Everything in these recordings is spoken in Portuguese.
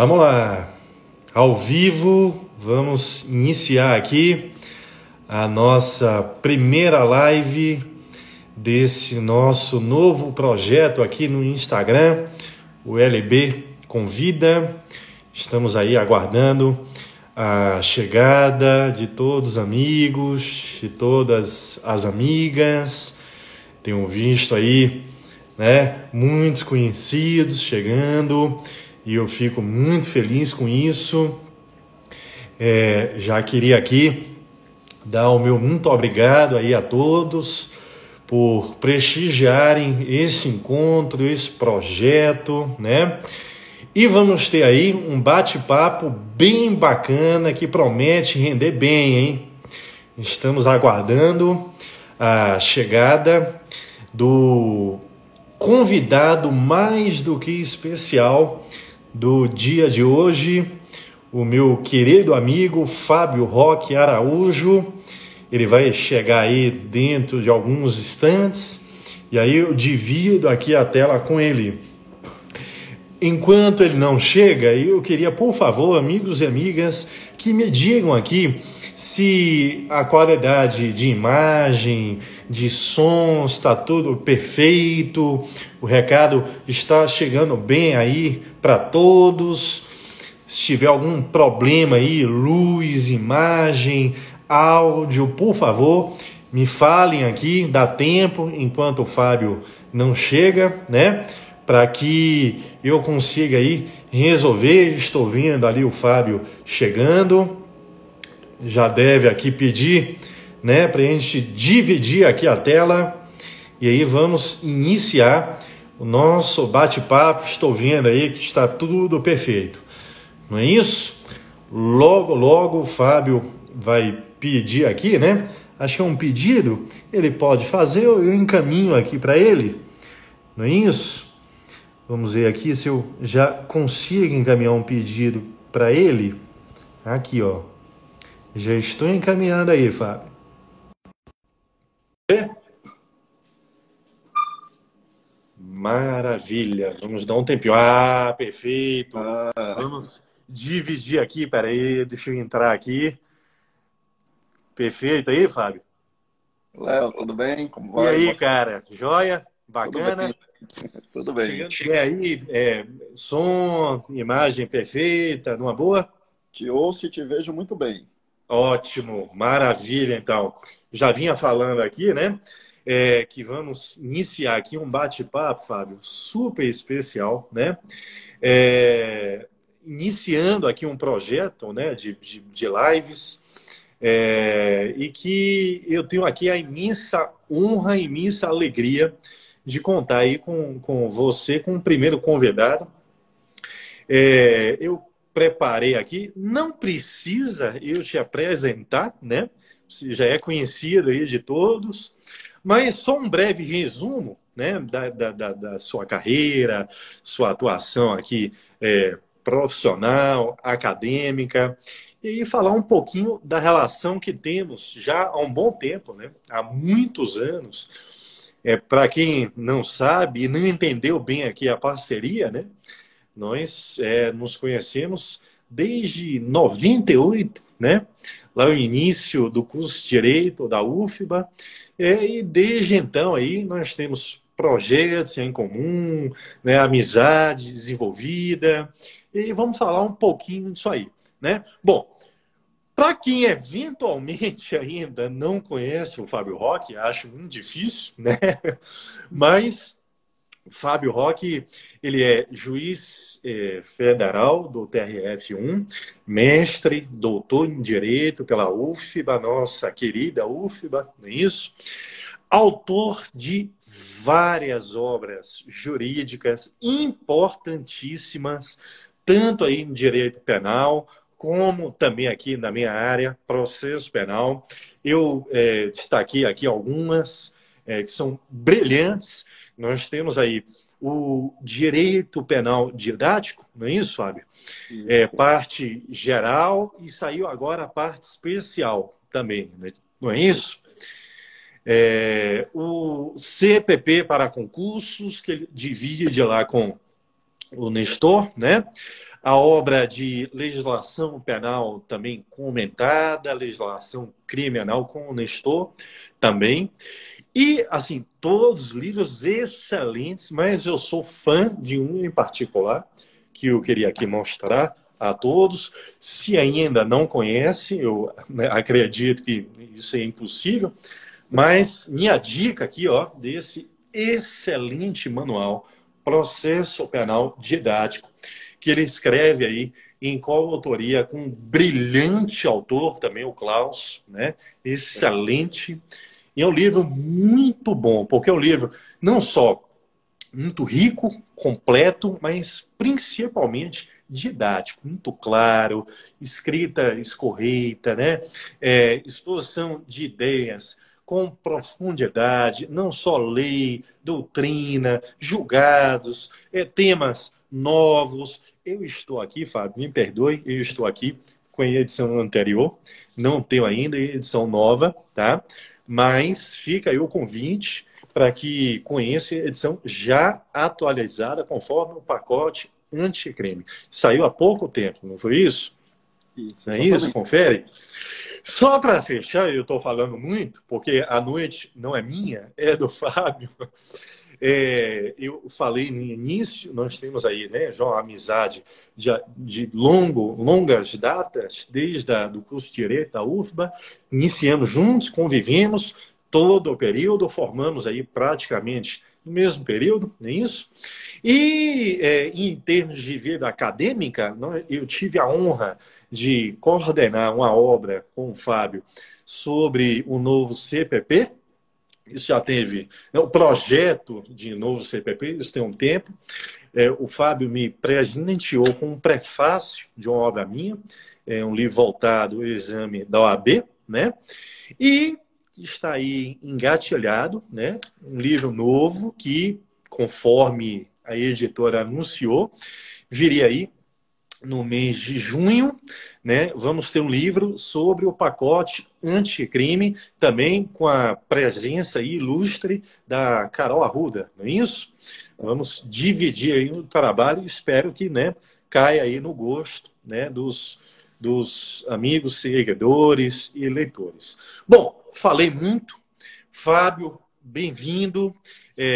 Vamos lá, ao vivo, vamos iniciar aqui a nossa primeira live desse nosso novo projeto aqui no Instagram, o LB Convida. Estamos aí aguardando a chegada de todos os amigos, de todas as amigas. Tenho visto aí, muitos conhecidos chegando. E eu fico muito feliz com isso. Já queria aqui dar o meu muito obrigado aí a todos por prestigiarem esse encontro, esse projeto, né? E vamos ter aí um bate-papo bem bacana que promete render bem, hein? Estamos aguardando a chegada do convidado mais do que especial do dia de hoje, o meu querido amigo Fábio Roque Araújo. Ele vai chegar aí dentro de alguns instantes e aí eu divido aqui a tela com ele. Enquanto ele não chega, eu queria, por favor, amigos e amigas, que me digam aqui se a qualidade de imagem, de som, está tudo perfeito, o recado está chegando bem aí para todos. Se tiver algum problema aí, luz, imagem, áudio, por favor, me falem aqui, dá tempo, enquanto o Fábio não chega, né? Para que eu consiga aí resolver. Estou vendo ali o Fábio chegando. Já deve aqui pedir, né, para a gente dividir aqui a tela. E aí vamos iniciar o nosso bate-papo. Estou vendo aí que está tudo perfeito. Não é isso? Logo, logo o Fábio vai pedir aqui, né? Acho que é um pedido. Ele pode fazer, eu encaminho aqui para ele. Não é isso? Vamos ver aqui se eu já consigo encaminhar um pedido para ele. Aqui, ó. Já estou encaminhando aí, Fábio. Maravilha. Vamos dar um tempinho. Ah, perfeito. Vamos dividir aqui. Peraí, deixa eu entrar aqui. Perfeito aí, Fábio? Léo, tudo bem? Como E vai? aí, cara? Joia? Bacana? Tudo bem. Chegando bem aí, som, imagem perfeita, numa boa? Te ouço e te vejo muito bem. Ótimo, maravilha, então. Já vinha falando aqui, né? Que vamos iniciar aqui um bate-papo, Fábio, super especial, né? Iniciando aqui um projeto, né, de lives, e que eu tenho aqui a imensa honra, a imensa alegria de contar aí com você, com o primeiro convidado. Eu preparei aqui, não precisa eu te apresentar, né? Você já é conhecido aí de todos, mas só um breve resumo, né, da sua carreira, sua atuação aqui profissional, acadêmica, e aí falar um pouquinho da relação que temos já há um bom tempo, né? Há muitos anos. Para quem não sabe e não entendeu bem aqui a parceria, né? Nós nos conhecemos desde 98, né? Lá no início do curso de Direito da UFBA. E desde então aí nós temos projetos em comum, né? Amizade desenvolvida. E vamos falar um pouquinho disso aí, né? Bom, para quem eventualmente ainda não conhece o Fábio Roque, acho muito difícil, né? Mas Fábio Roque, ele é juiz federal do TRF1, mestre, doutor em Direito pela UFBA, nossa querida UFBA, não é isso? Autor de várias obras jurídicas importantíssimas, tanto aí em Direito Penal, como também aqui na minha área, processo penal. Eu destaquei aqui algumas que são brilhantes. Nós temos aí o direito penal didático, não é isso, Fábio? Parte geral e saiu agora a parte especial também, não é isso? O CPP para concursos, que ele divide lá com o Nestor, né? a obra de legislação penal também comentada, legislação criminal com o Nestor também. E, assim, todos os livros excelentes, mas eu sou fã de um em particular, que eu queria aqui mostrar a todos. Se ainda não conhece, eu acredito que isso é impossível, mas minha dica aqui, ó, desse excelente manual, Processo Penal Didático, que ele escreve aí em coautoria com um brilhante autor, também o Klaus, né? Excelente. E é um livro muito bom, porque é um livro não só muito rico, completo, mas principalmente didático, muito claro, escrita escorreita, né? Exposição de ideias com profundidade, não só lei, doutrina, julgados, temas novos. Eu estou aqui, Fábio, me perdoe, eu estou aqui com a edição anterior, não tenho ainda edição nova, tá? Mas fica aí o convite para que conheça a edição já atualizada conforme o pacote anticrime. Saiu há pouco tempo, não foi isso? Isso, Não é exatamente. isso? Confere. Só para fechar, eu estou falando muito, porque a noite não é minha, é do Fábio. Eu falei no início, nós temos aí, né, João, amizade de longas datas, desde do curso de Direito da UFBA, iniciamos juntos, convivemos todo o período, formamos aí praticamente no mesmo período, não é isso? E em termos de vida acadêmica, eu tive a honra de coordenar uma obra com o Fábio sobre o novo CPP. Isso já teve, né, o projeto de novo CPP, isso tem um tempo. O Fábio me presenteou com um prefácio de uma obra minha, um livro voltado ao exame da OAB, né? E está aí engatilhado, né? Um livro novo que, conforme a editora anunciou, viria aí no mês de junho, né? Vamos ter um livro sobre o pacote anticrime, também com a presença ilustre da Carol Arruda, não é isso? Vamos dividir aí o trabalho e espero que, né, caia aí no gosto, né, dos amigos, seguidores e leitores. Bom, falei muito. Fábio, bem-vindo.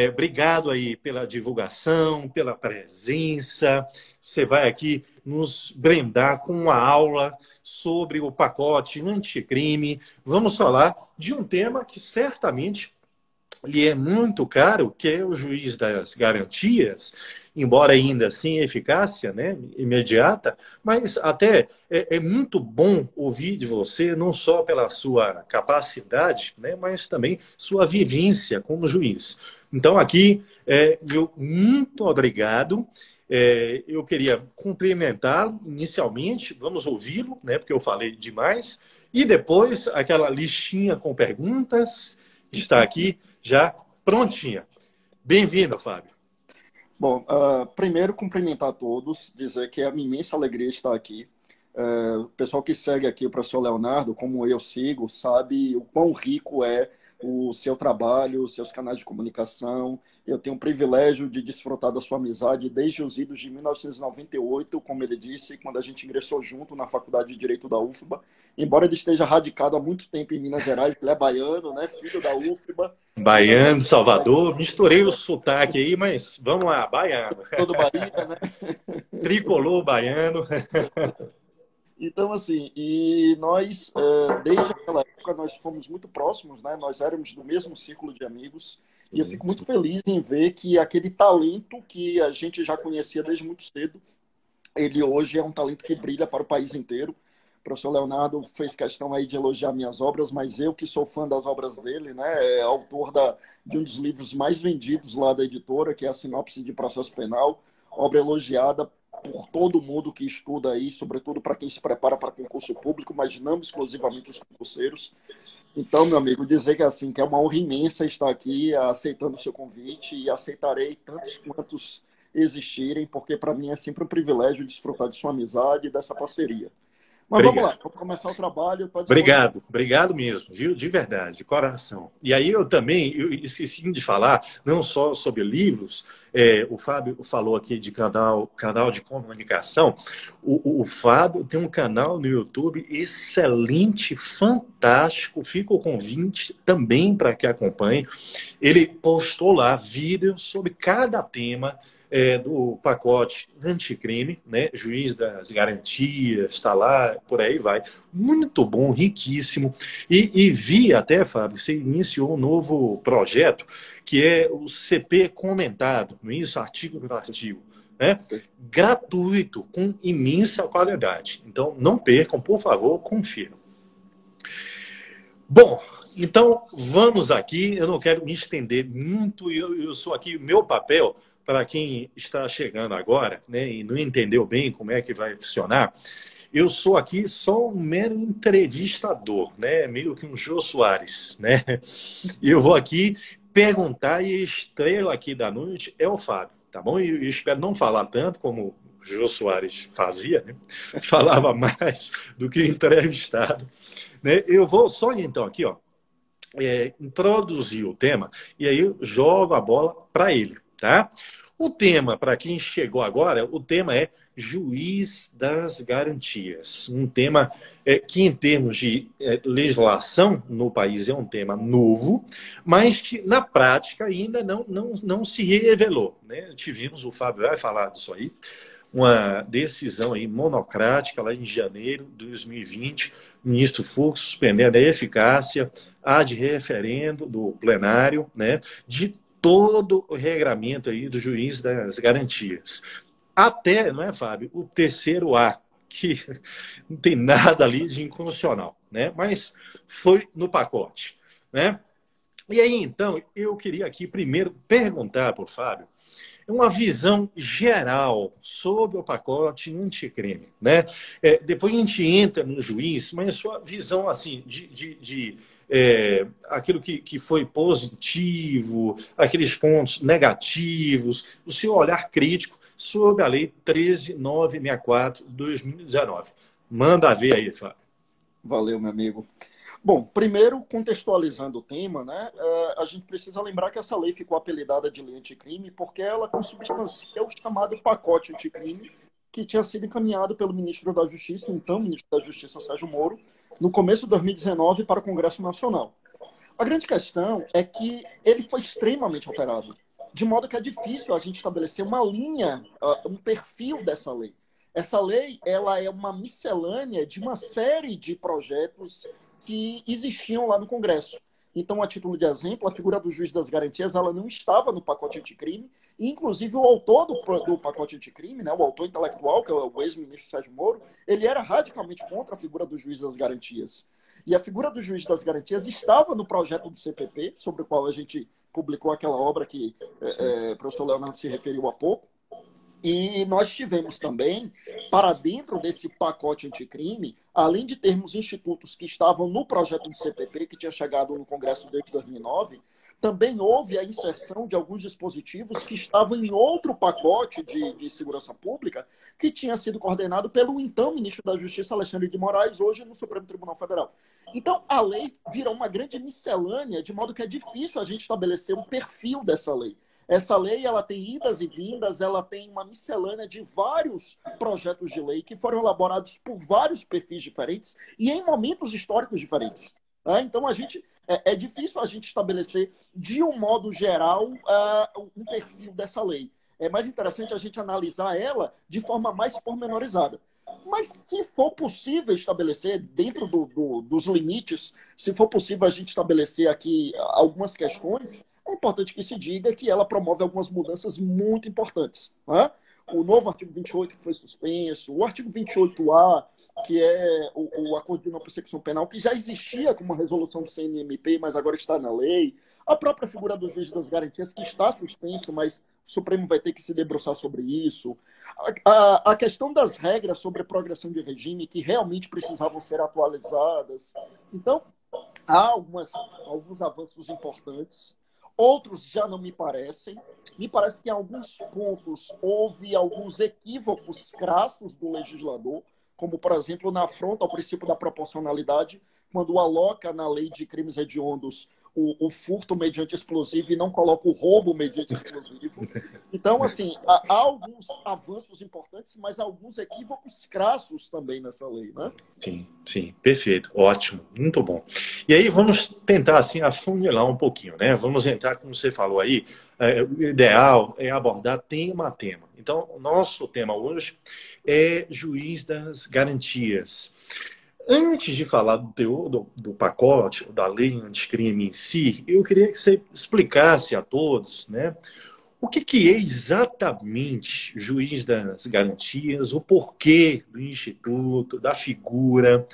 Obrigado aí pela divulgação, pela presença. Você vai aqui nos brindar com uma aula sobre o pacote anticrime. Vamos falar de um tema que certamente lhe é muito caro, que é o juiz das garantias, embora ainda sem eficácia, né, imediata, mas até é muito bom ouvir de você, não só pela sua capacidade, né, mas também sua vivência como juiz. Então, aqui, meu muito obrigado. Eu queria cumprimentá-lo inicialmente, vamos ouvi-lo, né, porque eu falei demais, e depois aquela listinha com perguntas está aqui já prontinha. Bem-vindo, Fábio. Bom, primeiro cumprimentar a todos, dizer que é uma imensa alegria estar aqui. O pessoal que segue aqui o professor Leonardo, como eu sigo, sabe o quão rico é o seu trabalho, os seus canais de comunicação. Eu tenho o privilégio de desfrutar da sua amizade desde os idos de 1998, como ele disse, quando a gente ingressou junto na Faculdade de Direito da UFBA. Embora ele esteja radicado há muito tempo em Minas Gerais, ele é baiano, né, filho da UFBA. Baiano, Salvador, misturei o sotaque aí, mas vamos lá, baiano. Todo Bahia, né? Tricolor baiano. Então, assim, e nós, desde aquela época, nós fomos muito próximos, né? Nós éramos do mesmo círculo de amigos, e eu fico muito feliz em ver que aquele talento que a gente já conhecia desde muito cedo, ele hoje é um talento que brilha para o país inteiro. O professor Leonardo fez questão aí de elogiar minhas obras, mas eu que sou fã das obras dele, né? É autor de um dos livros mais vendidos lá da editora, que é a Sinopse de Processo Penal, obra elogiada por todo mundo que estuda aí, sobretudo para quem se prepara para concurso público, mas não exclusivamente os concurseiros. Então, meu amigo, dizer que assim, que é uma honra imensa estar aqui aceitando o seu convite e aceitarei tantos quantos existirem, porque para mim é sempre um privilégio desfrutar de sua amizade e dessa parceria. Mas vamos lá, vamos começar o trabalho. Obrigado mesmo, viu? De verdade, de coração. E aí eu esqueci de falar, não só sobre livros, o Fábio falou aqui de canal de comunicação. O Fábio tem um canal no YouTube excelente, fantástico. Fica o convite também para que acompanhe. Ele postou lá vídeos sobre cada tema do pacote anticrime, né? Juiz das garantias, está lá, por aí vai. Muito bom, riquíssimo. E vi até, Fábio, você iniciou um novo projeto, que é o CP comentado, não é isso? Artigo por artigo. Né? Gratuito, com imensa qualidade. Então, não percam, por favor, confiram. Bom, então vamos aqui. Eu não quero me estender muito, eu sou aqui, meu papel, para quem está chegando agora, né, e não entendeu bem como é que vai funcionar, eu sou aqui só um mero entrevistador, né, meio que um Jô Soares, né? Eu vou aqui perguntar e a estrela aqui da noite é o Fábio, tá bom? E eu espero não falar tanto como o Jô Soares fazia, né? Falava mais do que entrevistado, né? Eu vou só então aqui, ó, introduzir o tema e aí eu jogo a bola para ele, tá? O tema, para quem chegou agora, o tema é juiz das garantias. Um tema que, em termos de legislação no país, é um tema novo, mas que, na prática, ainda não se revelou, né? Tivemos, o Fábio vai falar disso aí, uma decisão aí monocrática lá em janeiro de 2020, o ministro Fux suspendendo a eficácia ad referendo do plenário, né, de todo o regramento aí do juiz das garantias. Até, não é, Fábio, o terceiro A, que não tem nada ali de inconstitucional, né, mas foi no pacote, né? E aí, então, eu queria aqui primeiro perguntar para o Fábio uma visão geral sobre o pacote anticrime, né? Depois a gente entra no juiz, mas a sua visão assim de aquilo que foi positivo, aqueles pontos negativos, o seu olhar crítico sobre a Lei 13.964 de 2019. Manda ver aí, Fábio. Valeu, meu amigo. Bom, primeiro, contextualizando o tema, né, a gente precisa lembrar que essa lei ficou apelidada de lei anticrime porque ela consubstancia o chamado pacote anticrime que tinha sido encaminhado pelo ministro da Justiça, então ministro da Justiça Sérgio Moro, no começo de 2019 para o Congresso Nacional. A grande questão é que ele foi extremamente alterado, de modo que é difícil a gente estabelecer uma linha, um perfil dessa lei. Essa lei ela é uma miscelânea de uma série de projetos que existiam lá no Congresso. Então, a título de exemplo, a figura do juiz das garantias ela não estava no pacote anticrime, e, inclusive, o autor do pacote anticrime, né, o autor intelectual, que é o ex-ministro Sérgio Moro, ele era radicalmente contra a figura do juiz das garantias. E a figura do juiz das garantias estava no projeto do CPP, sobre o qual a gente publicou aquela obra que o professor Leonardo se referiu há pouco. E nós tivemos também, para dentro desse pacote anticrime, além de termos institutos que estavam no projeto do CPP, que tinha chegado no Congresso desde 2009, também houve a inserção de alguns dispositivos que estavam em outro pacote de segurança pública, que tinha sido coordenado pelo então ministro da Justiça, Alexandre de Moraes, hoje no Supremo Tribunal Federal. Então, a lei virou uma grande miscelânea, de modo que é difícil a gente estabelecer um perfil dessa lei. Essa lei ela tem idas e vindas, ela tem uma miscelânea de vários projetos de lei que foram elaborados por vários perfis diferentes e em momentos históricos diferentes. Então, é difícil a gente estabelecer, de um modo geral, um perfil dessa lei. É mais interessante a gente analisar ela de forma mais pormenorizada. Mas, se for possível estabelecer, dentro dos limites, se for possível a gente estabelecer aqui algumas questões, é importante que se diga que ela promove algumas mudanças muito importantes. Né? O novo artigo 28, que foi suspenso, o artigo 28A, que é o Acordo de Não Persecução Penal, que já existia com uma resolução do CNMP, mas agora está na lei. A própria figura dos juízes das garantias, que está suspenso, mas o Supremo vai ter que se debruçar sobre isso. A questão das regras sobre a progressão de regime, que realmente precisavam ser atualizadas. Então, há alguns avanços importantes. Outros já não me parecem. Me parece que em alguns pontos houve alguns equívocos crassos do legislador, como, por exemplo, na afronta ao princípio da proporcionalidade, quando aloca na lei de crimes hediondos o furto mediante explosivo e não coloca o roubo mediante explosivo. Então, assim, há alguns avanços importantes, mas alguns equívocos crassos também nessa lei, né? Sim, sim, perfeito, ótimo, muito bom. E aí vamos tentar assim afunilar um pouquinho, né? Vamos entrar, como você falou aí, o ideal é abordar tema a tema. Então, o nosso tema hoje é juiz das garantias. Antes de falar do pacote, da lei anticrime em si, eu queria que você explicasse a todos, né, o que é exatamente juiz das garantias, o porquê do instituto, da figura,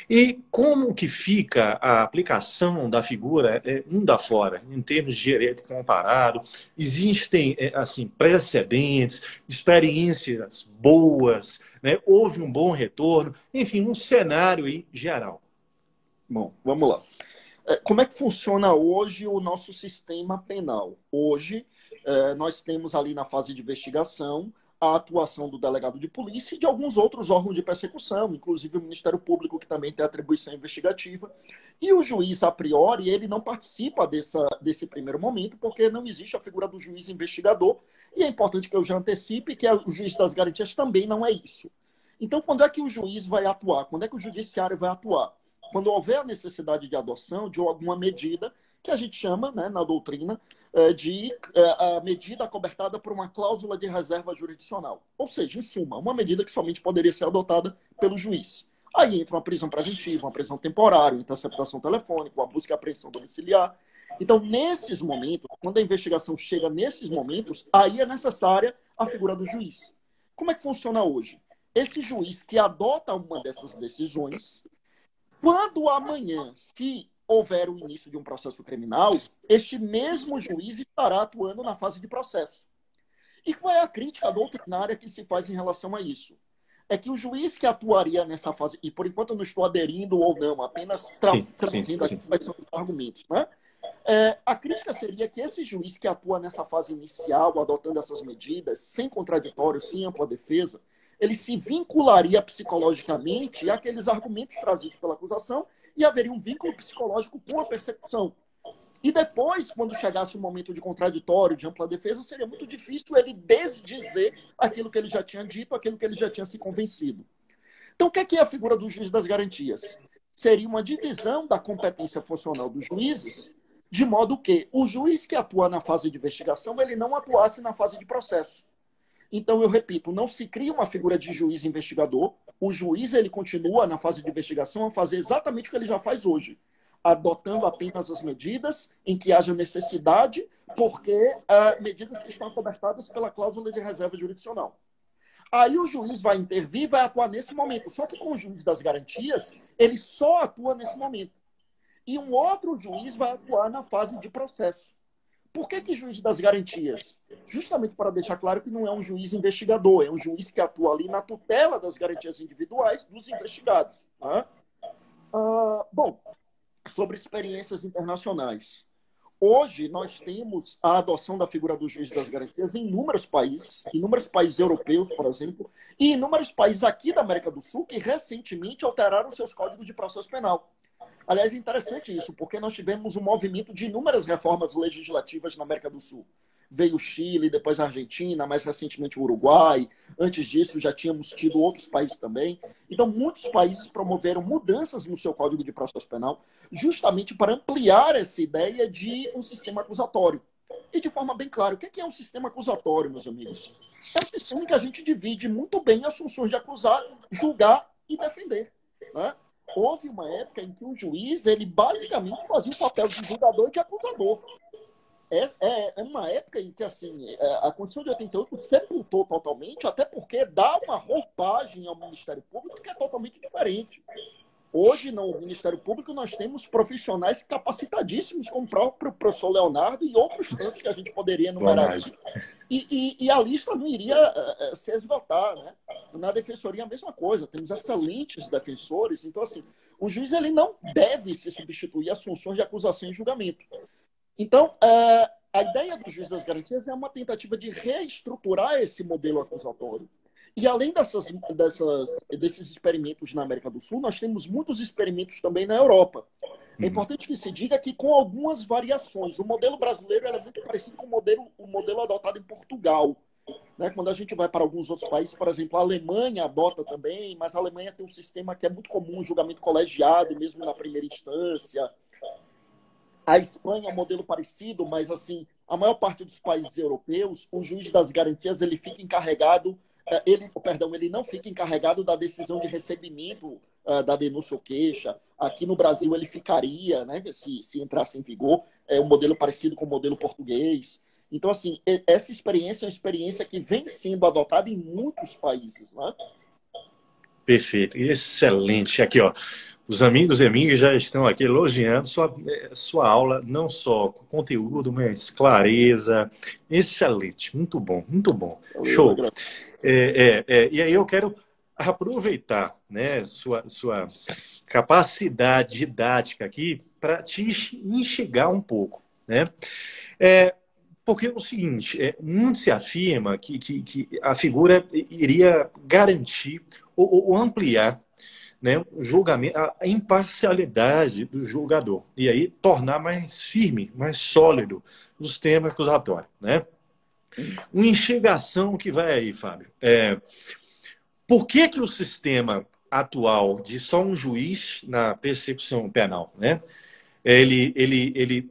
e como que fica a aplicação da figura mundo afora, em termos de direito comparado. Existem assim, precedentes, experiências boas, né? Houve um bom retorno, enfim, um cenário aí geral. Bom, vamos lá. Como é que funciona hoje o nosso sistema penal? Hoje, nós temos ali na fase de investigação a atuação do delegado de polícia e de alguns outros órgãos de persecução, inclusive o Ministério Público, que também tem atribuição investigativa. E o juiz, a priori, ele não participa desse primeiro momento, porque não existe a figura do juiz investigador. E é importante que eu já antecipe que o juiz das garantias também não é isso. Então, quando é que o juiz vai atuar? Quando é que o judiciário vai atuar? Quando houver a necessidade de adoção de alguma medida que a gente chama, né, na doutrina, de a medida acobertada por uma cláusula de reserva jurisdicional. Ou seja, em suma, uma medida que somente poderia ser adotada pelo juiz. Aí entra uma prisão preventiva, uma prisão temporária, interceptação telefônica, uma busca e apreensão domiciliar. Então, nesses momentos, quando a investigação chega nesses momentos, aí é necessária a figura do juiz. Como é que funciona hoje? Esse juiz que adota uma dessas decisões, quando amanhã, se houver o início de um processo criminal, este mesmo juiz estará atuando na fase de processo. E qual é a crítica doutrinária que se faz em relação a isso? É que o juiz que atuaria nessa fase, e por enquanto eu não estou aderindo ou não, apenas traduzindo aqui quais são os argumentos, né? A crítica seria que esse juiz que atua nessa fase inicial, adotando essas medidas, sem contraditório, sem ampla defesa, ele se vincularia psicologicamente àqueles argumentos trazidos pela acusação e haveria um vínculo psicológico com a persecução. E depois, quando chegasse o momento de contraditório, de ampla defesa, seria muito difícil ele desdizer aquilo que ele já tinha dito, aquilo que ele já tinha se convencido. Então, o que é a figura do juiz das garantias? Seria uma divisão da competência funcional dos juízes, de modo que o juiz que atua na fase de investigação, ele não atuasse na fase de processo. Então, eu repito, não se cria uma figura de juiz investigador. O juiz, ele continua na fase de investigação a fazer exatamente o que ele já faz hoje, adotando apenas as medidas em que haja necessidade, porque medidas que estão acobertadas pela cláusula de reserva jurisdicional. Aí o juiz vai intervir, vai atuar nesse momento. Só que com o juiz das garantias, ele só atua nesse momento. E um outro juiz vai atuar na fase de processo. Por que juiz das garantias? Justamente para deixar claro que não é um juiz investigador, é um juiz que atua ali na tutela das garantias individuais dos investigados. Tá? Bom, sobre experiências internacionais. Hoje, nós temos a adoção da figura do juiz das garantias em inúmeros países europeus, por exemplo, e inúmeros países aqui da América do Sul que recentemente alteraram seus códigos de processo penal. Aliás, é interessante isso, porque nós tivemos um movimento de inúmeras reformas legislativas na América do Sul. Veio o Chile, depois a Argentina, mais recentemente o Uruguai. Antes disso, já tínhamos tido outros países também. Então, muitos países promoveram mudanças no seu Código de Processo Penal, justamente para ampliar essa ideia de um sistema acusatório. E de forma bem clara, o que é um sistema acusatório, meus amigos? É um sistema em que a gente divide muito bem as funções de acusar, julgar e defender, né? Houve uma época em que o juiz, ele basicamente fazia o papel de julgador e de acusador. É uma época em que, assim, a Constituição de 88 sepultou totalmente, até porque dá uma roupagem ao Ministério Público que é totalmente diferente. Hoje, no Ministério Público, nós temos profissionais capacitadíssimos, como o próprio professor Leonardo e outros tantos que a gente poderia enumerar aqui. E a lista não iria se esgotar, né? Na defensoria, a mesma coisa. Temos excelentes defensores. Então, assim, o juiz ele não deve se substituir às funções de acusação e julgamento. Então, a ideia do juiz das garantias é uma tentativa de reestruturar esse modelo acusatório E além desses experimentos na América do Sul, nós temos muitos experimentos também na Europa. É Uhum. importante que se diga que com algumas variações. O modelo brasileiro é muito parecido com o modelo adotado em Portugal. Né? Quando a gente vai para alguns outros países, por exemplo, a Alemanha adota também, mas a Alemanha tem um sistema que é muito comum, um julgamento colegiado, mesmo na primeira instância. A Espanha é um modelo parecido, mas assim, a maior parte dos países europeus, o juiz das garantias ele fica encarregado, ele não fica encarregado da decisão de recebimento da denúncia ou queixa. Aqui no Brasil ele ficaria, né, se entrasse em vigor, é um modelo parecido com o modelo português. Então, assim, essa experiência é uma experiência que vem sendo adotada em muitos países, né? Perfeito, excelente. Aqui, ó, os amigos e amigas já estão aqui elogiando sua aula, não só com conteúdo, mas clareza. Excelente, muito bom. Valeu, Show. E aí eu quero aproveitar, né, sua capacidade didática aqui para te instigar um pouco, né? É, Porque é o seguinte, muito se afirma que a figura iria garantir ou ampliar, né, o julgamento, a imparcialidade do julgador. E aí tornar mais firme, mais sólido o sistema acusatório. Né? Uma instigação que vai aí, Fábio. Por que o sistema atual de só um juiz na persecução penal, né, ele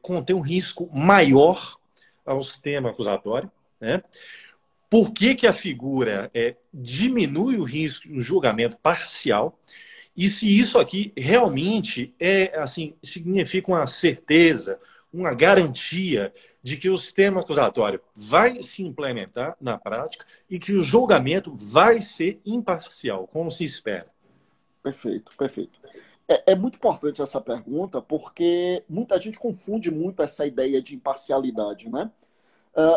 contém um risco maior ao sistema acusatório, né? Por que a figura diminui o risco de um julgamento parcial? E se isso aqui realmente assim, significa uma certeza, uma garantia de que o sistema acusatório vai se implementar na prática e que o julgamento vai ser imparcial, como se espera? Perfeito, perfeito. É muito importante essa pergunta, porque muita gente confunde muito essa ideia de imparcialidade, né?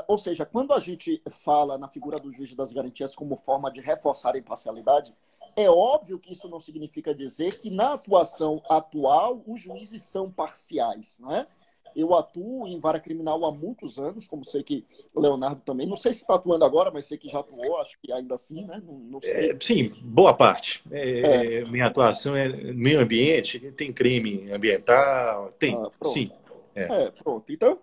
Ou seja, quando a gente fala na figura do juiz das garantias como forma de reforçar a imparcialidade, é óbvio que isso não significa dizer que na atuação atual os juízes são parciais, né? Eu atuo em vara criminal há muitos anos, como sei que o Leonardo também. Não sei se está atuando agora, mas sei que já atuou, acho que ainda assim, né? Não sei. Sim, boa parte. Minha atuação é no meio ambiente, tem crime ambiental, tem, Pronto. sim. É. Pronto. Então,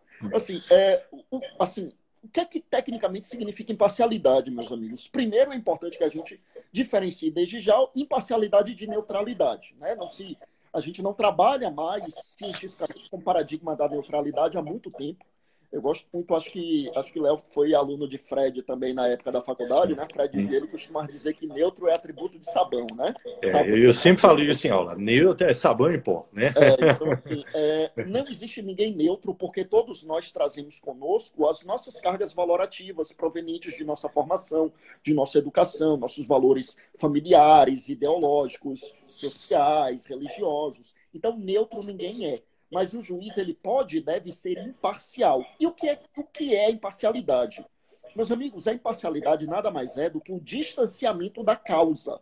assim, o que é que tecnicamente significa imparcialidade, meus amigos? Primeiro, é importante que a gente diferencie desde já imparcialidade de neutralidade, né? A gente não trabalha mais cientificamente com o paradigma da neutralidade há muito tempo. Eu gosto muito, acho que Léo foi aluno de Fred também na época da faculdade, né? Fred ele costuma dizer que neutro é atributo de sabão, né? Sabão. Eu sempre falo isso em aula. Neutro é sabão e pó, né? Então, assim, não existe ninguém neutro, porque todos nós trazemos conosco as nossas cargas valorativas provenientes de nossa formação, de nossa educação, nossos valores familiares, ideológicos, sociais, religiosos. Então, neutro ninguém é. Mas o juiz ele pode e deve ser imparcial. E o que é imparcialidade? Meus amigos, a imparcialidade nada mais é do que o distanciamento da causa.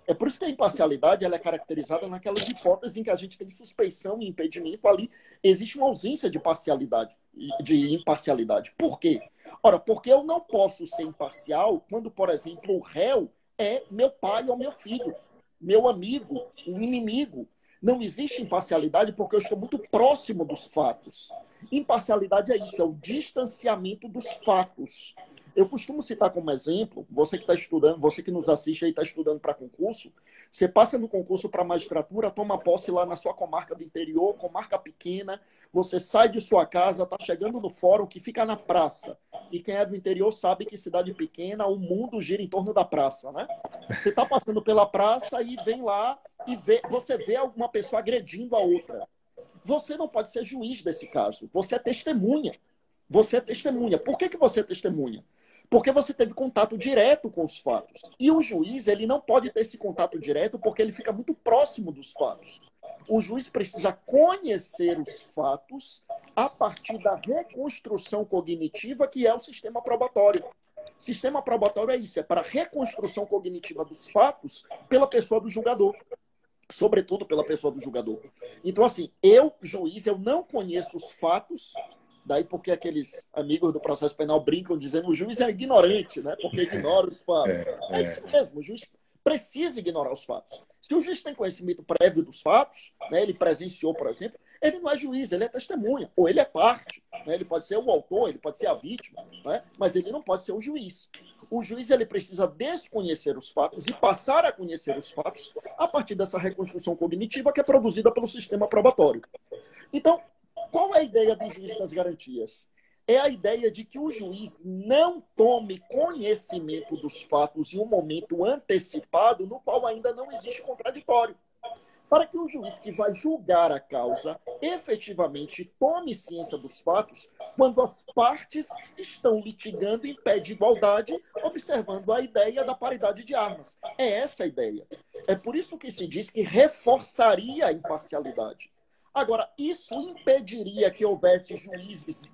É por isso que a imparcialidade ela é caracterizada naquelas hipóteses em que a gente tem suspeição e impedimento. Ali existe uma ausência de parcialidade, de imparcialidade. Por quê? Ora, porque eu não posso ser imparcial quando, por exemplo, o réu é meu pai ou meu filho, meu amigo, um inimigo. Não existe imparcialidade porque eu estou muito próximo dos fatos. Imparcialidade é isso, é o distanciamento dos fatos. Eu costumo citar como exemplo, você que está estudando, você que nos assiste aí está estudando para concurso, você passa no concurso para magistratura, toma posse lá na sua comarca do interior, comarca pequena, você sai de sua casa, está chegando no fórum que fica na praça. E quem é do interior sabe que cidade pequena, o mundo gira em torno da praça, né? Você está passando pela praça e vem lá e você vê alguma pessoa agredindo a outra. Você não pode ser juiz desse caso, você é testemunha. Você é testemunha. Por que você é testemunha? Porque você teve contato direto com os fatos. E o juiz, ele não pode ter esse contato direto porque ele fica muito próximo dos fatos. O juiz precisa conhecer os fatos a partir da reconstrução cognitiva, que é o sistema probatório. Sistema probatório é isso, é para a reconstrução cognitiva dos fatos pela pessoa do julgador. Sobretudo pela pessoa do julgador. Então, assim, eu, juiz, eu não conheço os fatos Daí porque aqueles amigos do processo penal brincam dizendo que o juiz é ignorante, né? Porque ignora os fatos. É isso mesmo, o juiz precisa ignorar os fatos. Se o juiz tem conhecimento prévio dos fatos, né, ele presenciou, por exemplo, ele não é juiz, ele é testemunha, ou ele é parte. Né? Ele pode ser o autor, ele pode ser a vítima, né? Mas ele não pode ser o juiz. O juiz ele precisa desconhecer os fatos e passar a conhecer os fatos a partir dessa reconstrução cognitiva que é produzida pelo sistema probatório. Então, qual é a ideia do juiz das garantias? É a ideia de que o juiz não tome conhecimento dos fatos em um momento antecipado no qual ainda não existe contraditório. Para que o juiz que vai julgar a causa efetivamente tome ciência dos fatos quando as partes estão litigando em pé de igualdade, observando a ideia da paridade de armas. É essa a ideia. É por isso que se diz que reforçaria a imparcialidade. Agora, isso impediria que houvesse juízes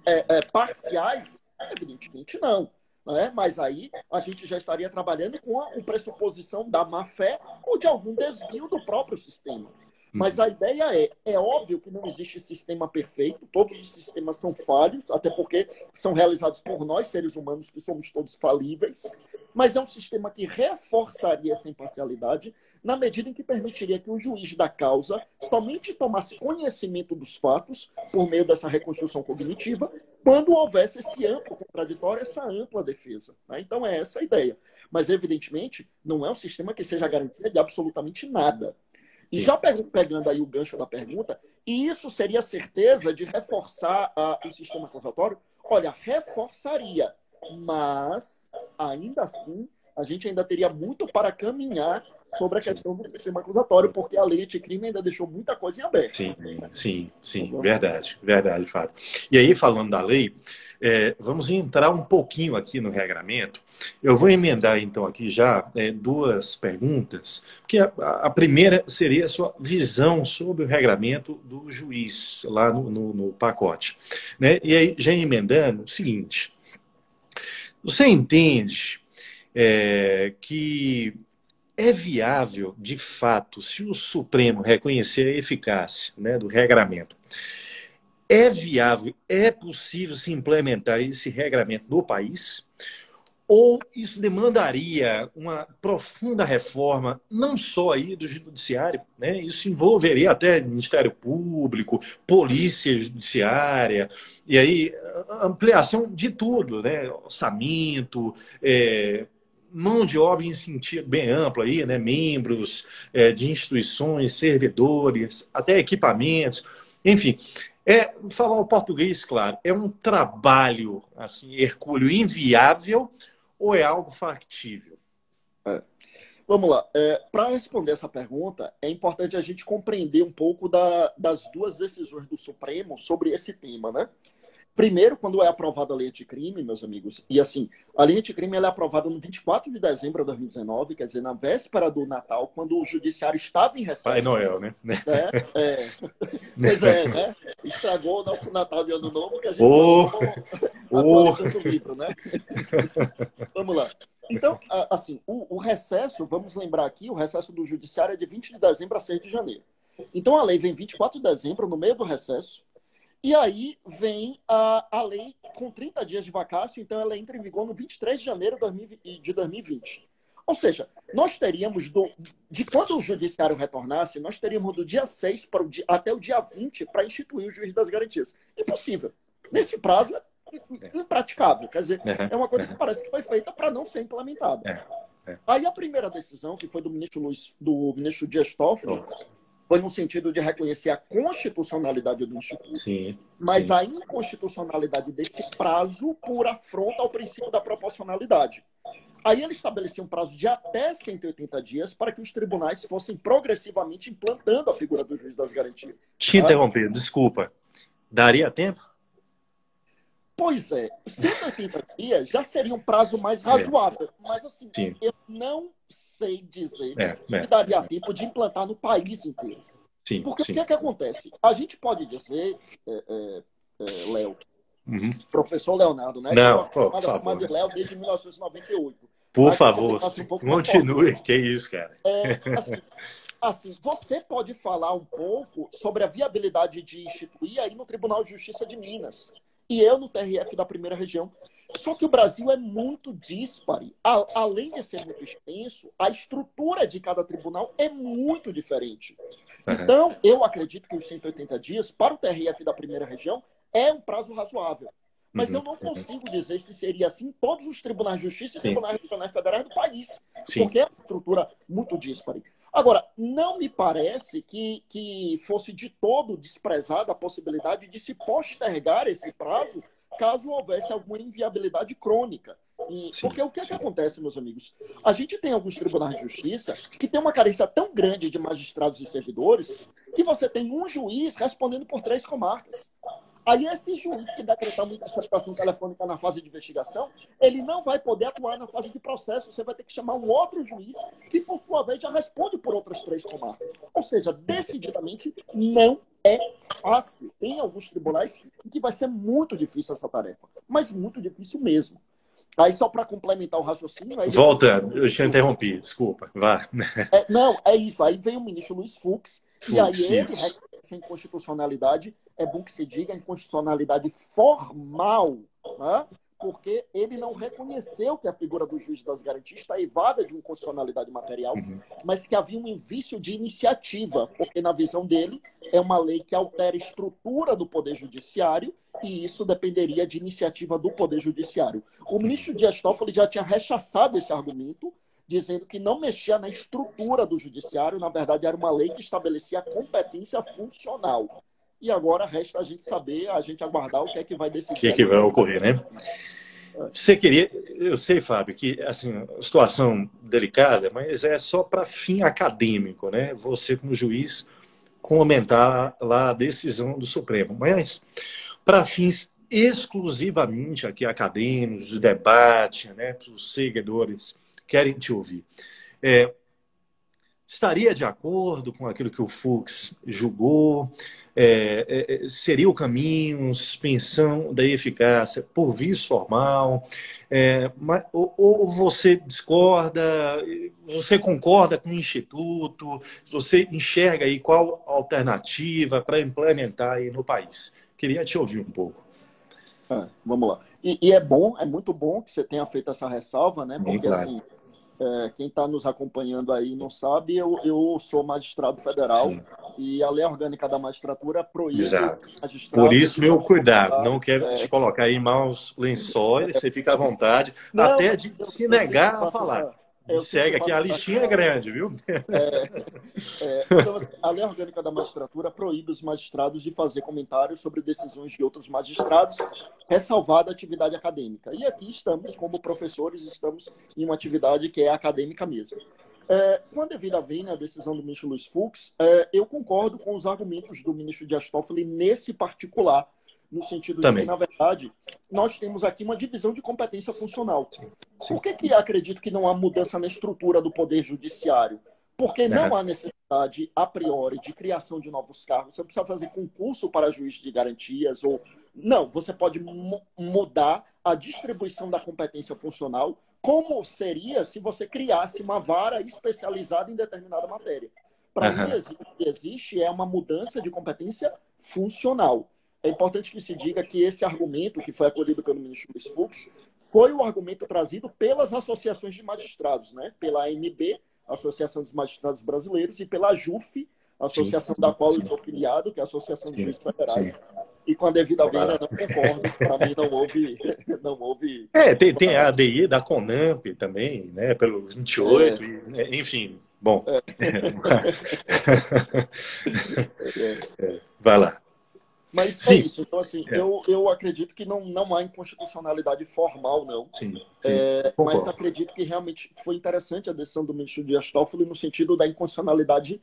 parciais? Evidentemente não. Né? Mas aí a gente já estaria trabalhando com a pressuposição da má-fé ou de algum desvio do próprio sistema. Mas a ideia é óbvio que não existe sistema perfeito, todos os sistemas são falhos, até porque são realizados por nós, seres humanos, que somos todos falíveis, mas é um sistema que reforçaria essa imparcialidade na medida em que permitiria que o juiz da causa somente tomasse conhecimento dos fatos por meio dessa reconstrução cognitiva quando houvesse esse amplo contraditório, essa ampla defesa. Né? Então é essa a ideia. Mas, evidentemente, não é um sistema que seja garantia de absolutamente nada. E já pegando aí o gancho da pergunta, e isso seria certeza de reforçar o sistema acusatório? Olha, reforçaria, mas ainda assim a gente ainda teria muito para caminhar sobre a questão do sistema acusatório, porque a lei anticrime ainda deixou muita coisa em aberto. Sim, verdade, Fábio. E aí, falando da lei, vamos entrar um pouquinho aqui no regramento. Eu vou emendar, então, aqui já duas perguntas, porque a primeira seria a sua visão sobre o regramento do juiz, lá no pacote. Né? E aí, já emendando, o seguinte, você entende que é viável, de fato, se o Supremo reconhecer a eficácia, né, do regramento, é viável, é possível se implementar esse regramento no país? Ou isso demandaria uma profunda reforma, não só aí do judiciário, né? Isso envolveria até Ministério Público, Polícia Judiciária, e aí ampliação de tudo, né? Orçamento, mão de obra em sentido bem amplo aí, né? Membros de instituições, servidores, até equipamentos, enfim. Falar o português, claro, é um trabalho assim, hercúleo, inviável ou é algo factível? Vamos lá. Para responder essa pergunta, é importante a gente compreender um pouco das duas decisões do Supremo sobre esse tema, né? Primeiro, quando é aprovada a lei anticrime, meus amigos, e assim, a lei anticrime ela é aprovada no 24 de dezembro de 2019, quer dizer, na véspera do Natal, quando o judiciário estava em recesso. Pai Noel, né? Pois né? Estragou o nosso Natal de Ano Novo, que a gente atualizando o livro, né? Vamos lá. Então, assim, o recesso, vamos lembrar aqui, o recesso do judiciário é de 20 de dezembro a 6 de janeiro. Então, a lei vem 24 de dezembro, no meio do recesso, e aí vem a lei com 30 dias de vacácio, então ela entra em vigor no 23 de janeiro de 2020. Ou seja, nós teríamos, de quando o judiciário retornasse, nós teríamos do dia 6 até o dia 20 para instituir o juiz das garantias. Impossível. Nesse prazo é impraticável. Quer dizer, é uma coisa que parece que foi feita para não ser implementada. Aí a primeira decisão, que foi do ministro Dias Toffoli, foi no sentido de reconhecer a constitucionalidade do Instituto, mas a inconstitucionalidade desse prazo por afronta ao princípio da proporcionalidade. Aí ele estabelecia um prazo de até 180 dias para que os tribunais fossem progressivamente implantando a figura do juiz das garantias. Te interromper, desculpa. Daria tempo? Pois é, 180 dias já seria um prazo mais razoável, mas assim, eu não sei dizer que daria tempo de implantar no país inteiro. Porque o que é que acontece? A gente pode dizer, Léo, professor Leonardo, né? Não, por favor. De Léo desde 1998. Por favor, continue, que é isso, cara. Assim, você pode falar um pouco sobre a viabilidade de instituir aí no Tribunal de Justiça de Minas. e eu no TRF da primeira região. Só que o Brasil é muito díspare. Além de ser muito extenso, a estrutura de cada tribunal é muito diferente. Então, eu acredito que os 180 dias para o TRF da primeira região é um prazo razoável. Mas eu não consigo dizer se seria assim em todos os tribunais de justiça e tribunais regionais federais do país. Porque é uma estrutura muito díspare. Agora, não me parece que fosse de todo desprezada a possibilidade de se postergar esse prazo caso houvesse alguma inviabilidade crônica. Porque o que é que acontece, meus amigos? A gente tem alguns tribunais de justiça que tem uma carência tão grande de magistrados e servidores que você tem um juiz respondendo por 3 comarcas. Aí esse juiz que decretar uma interceptação telefônica na fase de investigação, ele não vai poder atuar na fase de processo. Você vai ter que chamar um outro juiz que, por sua vez, já responde por outras 3 comarcas. Ou seja, decididamente não é fácil. Tem alguns tribunais em que vai ser muito difícil essa tarefa, mas muito difícil mesmo. Aí, só para complementar o raciocínio... Aí Volta, eu te interrompi, desculpa, vá. Não, é isso. Aí vem o ministro Luiz Fux, e aí ele reconhece a inconstitucionalidade, é bom que se diga, a inconstitucionalidade formal, né? Porque ele não reconheceu que a figura do juiz das garantias está evada de inconstitucionalidade material, mas que havia um vício de iniciativa, porque, na visão dele, é uma lei que altera a estrutura do Poder Judiciário e isso dependeria de iniciativa do Poder Judiciário. O ministro Dias Toffoli já tinha rechaçado esse argumento, dizendo que não mexia na estrutura do Judiciário, na verdade, era uma lei que estabelecia a competência funcional. E agora resta a gente saber, a gente aguardar o que é que vai decidir. O que vai ocorrer, né? Você queria... Eu sei, Fábio, que assim, situação delicada, mas é só para fim acadêmico, né? Você, como juiz, comentar lá a decisão do Supremo. Mas, para fins exclusivamente aqui acadêmicos, de debate, né? Para os seguidores querem te ouvir. Estaria de acordo com aquilo que o Fux julgou? Seria o caminho, suspensão da eficácia por vício formal? Ou você discorda? Você concorda com o Instituto? Você enxerga aí qual alternativa para implementar aí no país? Queria te ouvir um pouco. Vamos lá. E é bom, é muito bom que você tenha feito essa ressalva, né? Porque claro. Assim, quem está nos acompanhando aí não sabe, eu sou magistrado federal. Sim. E a lei orgânica da magistratura proíbe magistrados... Por isso, meu cuidado. Não quero te colocar aí em maus lençóis, você fica à vontade, não, até de se negar a falar. Segue aqui, a listinha é grande, viu? Então, a lei orgânica da magistratura proíbe os magistrados de fazer comentários sobre decisões de outros magistrados, ressalvada a atividade acadêmica. E aqui estamos, como professores, estamos em uma atividade que é acadêmica mesmo. Com a devida vênia, a decisão do ministro Luiz Fux, eu concordo com os argumentos do ministro Dias Toffoli nesse particular, no sentido de que, na verdade, nós temos aqui uma divisão de competência funcional. Por que acredito que não há mudança na estrutura do Poder Judiciário? Porque não há necessidade, a priori, de criação de novos cargos. Você precisa fazer concurso para juiz de garantias. Não, você pode mudar a distribuição da competência funcional, como seria se você criasse uma vara especializada em determinada matéria. Para mim, o que existe é uma mudança de competência funcional. É importante que se diga que esse argumento, que foi acolhido pelo ministro Luiz Fux, foi o argumento trazido pelas associações de magistrados, né? Pela AMB, Associação dos Magistrados Brasileiros, e pela AJUF, associação da qual eu sou filiado, que é a Associação de Juízes Federais. E com a devida vênia, não concordo. Para mim, não houve... Tem a ADI da CONAMP também, né? Pelo 28, enfim... Bom, vai lá. Mas é isso. Então, assim, eu acredito que não há inconstitucionalidade formal, não. Mas acredito que realmente foi interessante a decisão do ministro Dias Toffoli no sentido da inconstitucionalidade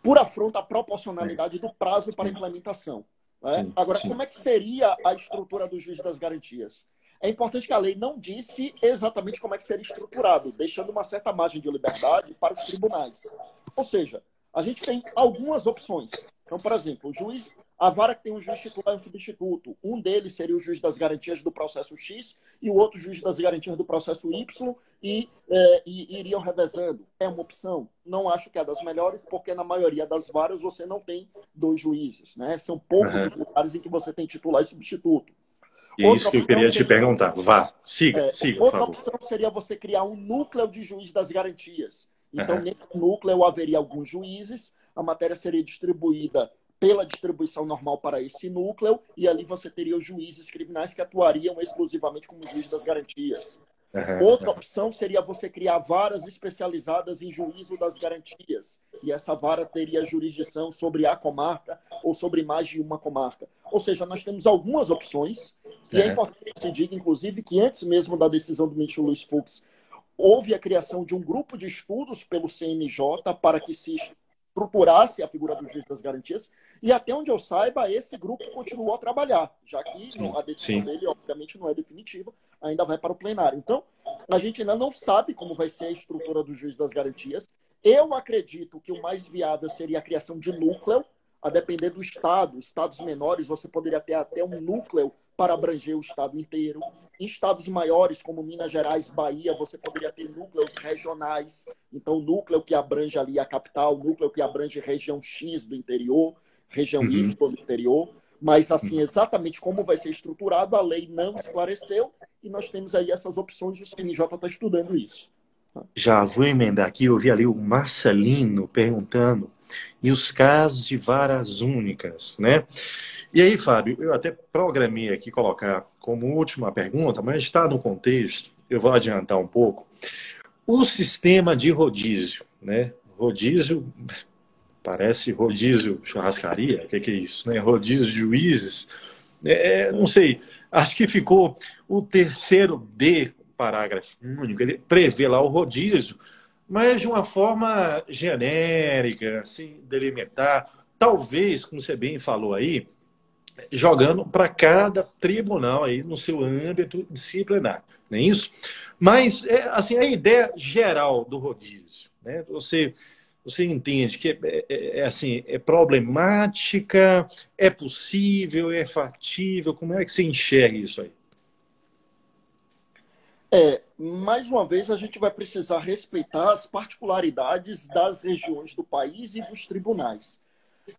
por afronta à proporcionalidade do prazo para implementação. Né? Agora, como é que seria a estrutura do juiz das garantias? É importante que a lei não disse exatamente como é que seria estruturado, deixando uma certa margem de liberdade para os tribunais. Ou seja, a gente tem algumas opções. Então, por exemplo, a vara que tem um juiz titular e um substituto. Um deles seria o juiz das garantias do processo X e o outro juiz das garantias do processo Y e iriam revezando. É uma opção. Não acho que é das melhores, porque na maioria das varas você não tem 2 juízes. Né? São poucos os lugares em que você tem titular e substituto. E é isso que eu queria te perguntar. Vá, siga, por outra favor. opção seria você criar um núcleo de juiz das garantias. Então, nesse núcleo haveria alguns juízes, a matéria seria distribuída pela distribuição normal para esse núcleo, e ali você teria os juízes criminais que atuariam exclusivamente como juiz das garantias. Outra opção seria você criar varas especializadas em juízo das garantias. E essa vara teria jurisdição sobre a comarca ou sobre mais de uma comarca. Ou seja, nós temos algumas opções. E é importante que se diga, inclusive, que antes mesmo da decisão do ministro Luiz Fux, houve a criação de um grupo de estudos pelo CNJ para que se estruturasse a figura do juiz das garantias. E até onde eu saiba, esse grupo continuou a trabalhar, já que a decisão dele, obviamente, não é definitiva, ainda vai para o plenário. Então, a gente ainda não sabe como vai ser a estrutura do juiz das garantias. Eu acredito que o mais viável seria a criação de núcleo, a depender do estado. Estados menores, você poderia ter até um núcleo para abranger o estado inteiro. Em estados maiores, como Minas Gerais, Bahia, você poderia ter núcleos regionais. Então, núcleo que abrange ali a capital, núcleo que abrange região X do interior, região Y do interior. Mas, assim, exatamente como vai ser estruturado, a lei não esclareceu. E nós temos aí essas opções, o CNJ está estudando isso. Já vou emendar aqui, eu vi ali o Marcelino perguntando, e os casos de varas únicas, né? E aí, Fábio, eu até programei aqui colocar como última pergunta, mas está no contexto, eu vou adiantar um pouco. O sistema de rodízio, né? Rodízio, parece rodízio churrascaria, o que é isso, né? Rodízio de juízes, não sei, acho que ficou o terceiro D, parágrafo único, ele prevê lá o rodízio, mas de uma forma genérica, assim, delimitar, talvez, como você bem falou aí, jogando para cada tribunal aí no seu âmbito disciplinar, não é isso? Mas, assim, a ideia geral do rodízio, né? Você entende que assim, é problemática, é possível, é factível, como é que você enxerga isso aí? Mais uma vez, a gente vai precisar respeitar as particularidades das regiões do país e dos tribunais.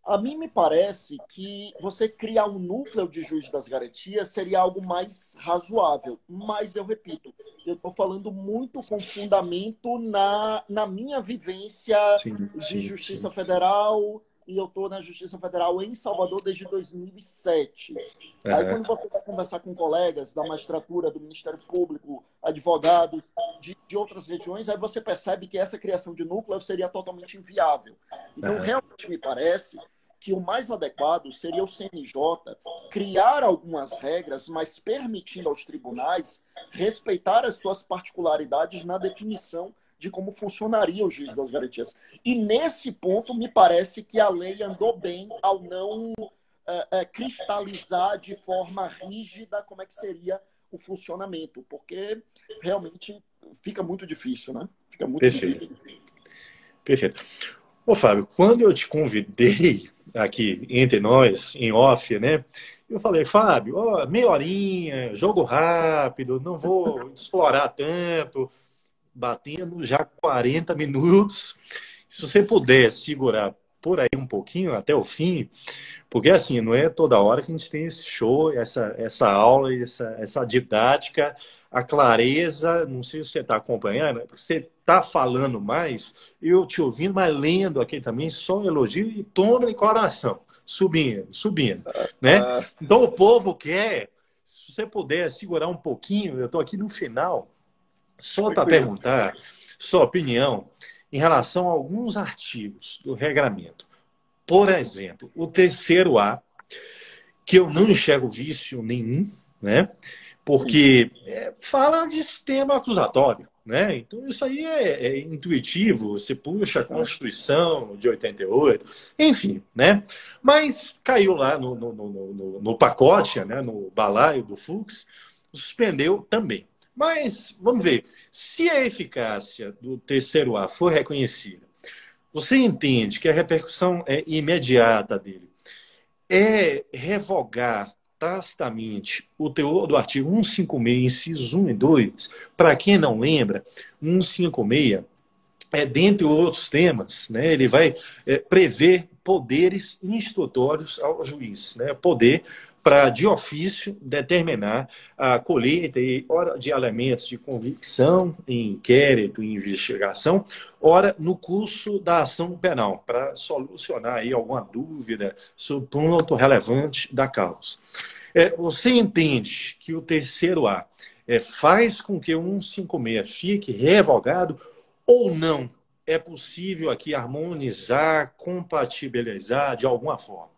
A mim me parece que você criar um núcleo de juiz das garantias seria algo mais razoável. Mas, eu repito, eu estou falando muito com fundamento na minha vivência de Justiça Federal, e eu estou na Justiça Federal em Salvador desde 2007. Aí, quando você vai conversar com colegas da magistratura, do Ministério Público, advogados de outras regiões, aí você percebe que essa criação de núcleo seria totalmente inviável. Então, realmente me parece que o mais adequado seria o CNJ criar algumas regras, mas permitindo aos tribunais respeitar as suas particularidades na definição de como funcionaria o juiz das garantias. E nesse ponto, me parece que a lei andou bem ao não cristalizar de forma rígida como é que seria o funcionamento, porque realmente fica muito difícil, né? Fica muito difícil. Perfeito. Ô, Fábio, quando eu te convidei aqui entre nós, em off, né? Eu falei, Fábio, meia horinha, jogo rápido, não vou explorar tanto, batendo já 40 minutos. Se você puder segurar por aí um pouquinho até o fim, porque assim, não é toda hora que a gente tem esse show, essa aula, essa didática, a clareza, não sei se você está acompanhando, porque você está falando mais, eu te ouvindo, mas lendo aqui também, só elogio e toma em coração, subindo, né? Então o povo quer, se você puder segurar um pouquinho, eu estou aqui no final, só para perguntar sua opinião em relação a alguns artigos do regramento. Por exemplo, o terceiro A, que eu não enxergo vício nenhum, né? Porque fala de sistema acusatório, né? Então isso aí é intuitivo, você puxa a Constituição de 88, enfim, né? Mas caiu lá no pacote, né? No balaio do Fux, suspendeu também. Mas, vamos ver, se a eficácia do terceiro A for reconhecida, você entende que a repercussão imediata dele é revogar tacitamente o teor do artigo 156, incisos 1 e 2? Para quem não lembra, 156, dentre outros temas, né, ele vai prever poderes instrutórios ao juiz, né, poder para, de ofício, determinar a colheita e ora de elementos de convicção, em inquérito, em investigação, ora no curso da ação penal, para solucionar aí alguma dúvida sobre ponto relevante da causa. Você entende que o terceiro A faz com que o 156 fique revogado ou não? É possível aqui harmonizar, compatibilizar de alguma forma?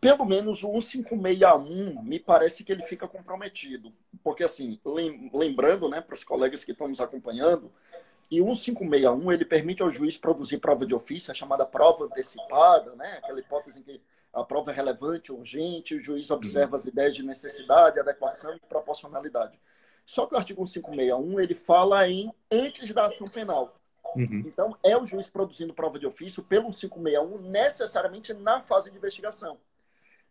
Pelo menos o 1561 me parece que ele fica comprometido. Porque, assim, lembrando, né, para os colegas que estão nos acompanhando, e o 1561 ele permite ao juiz produzir prova de ofício, a chamada prova antecipada, né, aquela hipótese em que a prova é relevante, urgente, o juiz observa as ideias de necessidade, adequação e proporcionalidade. Só que o artigo 1561 ele fala em antes da ação penal. Então, é o juiz produzindo prova de ofício pelo 1561 necessariamente na fase de investigação.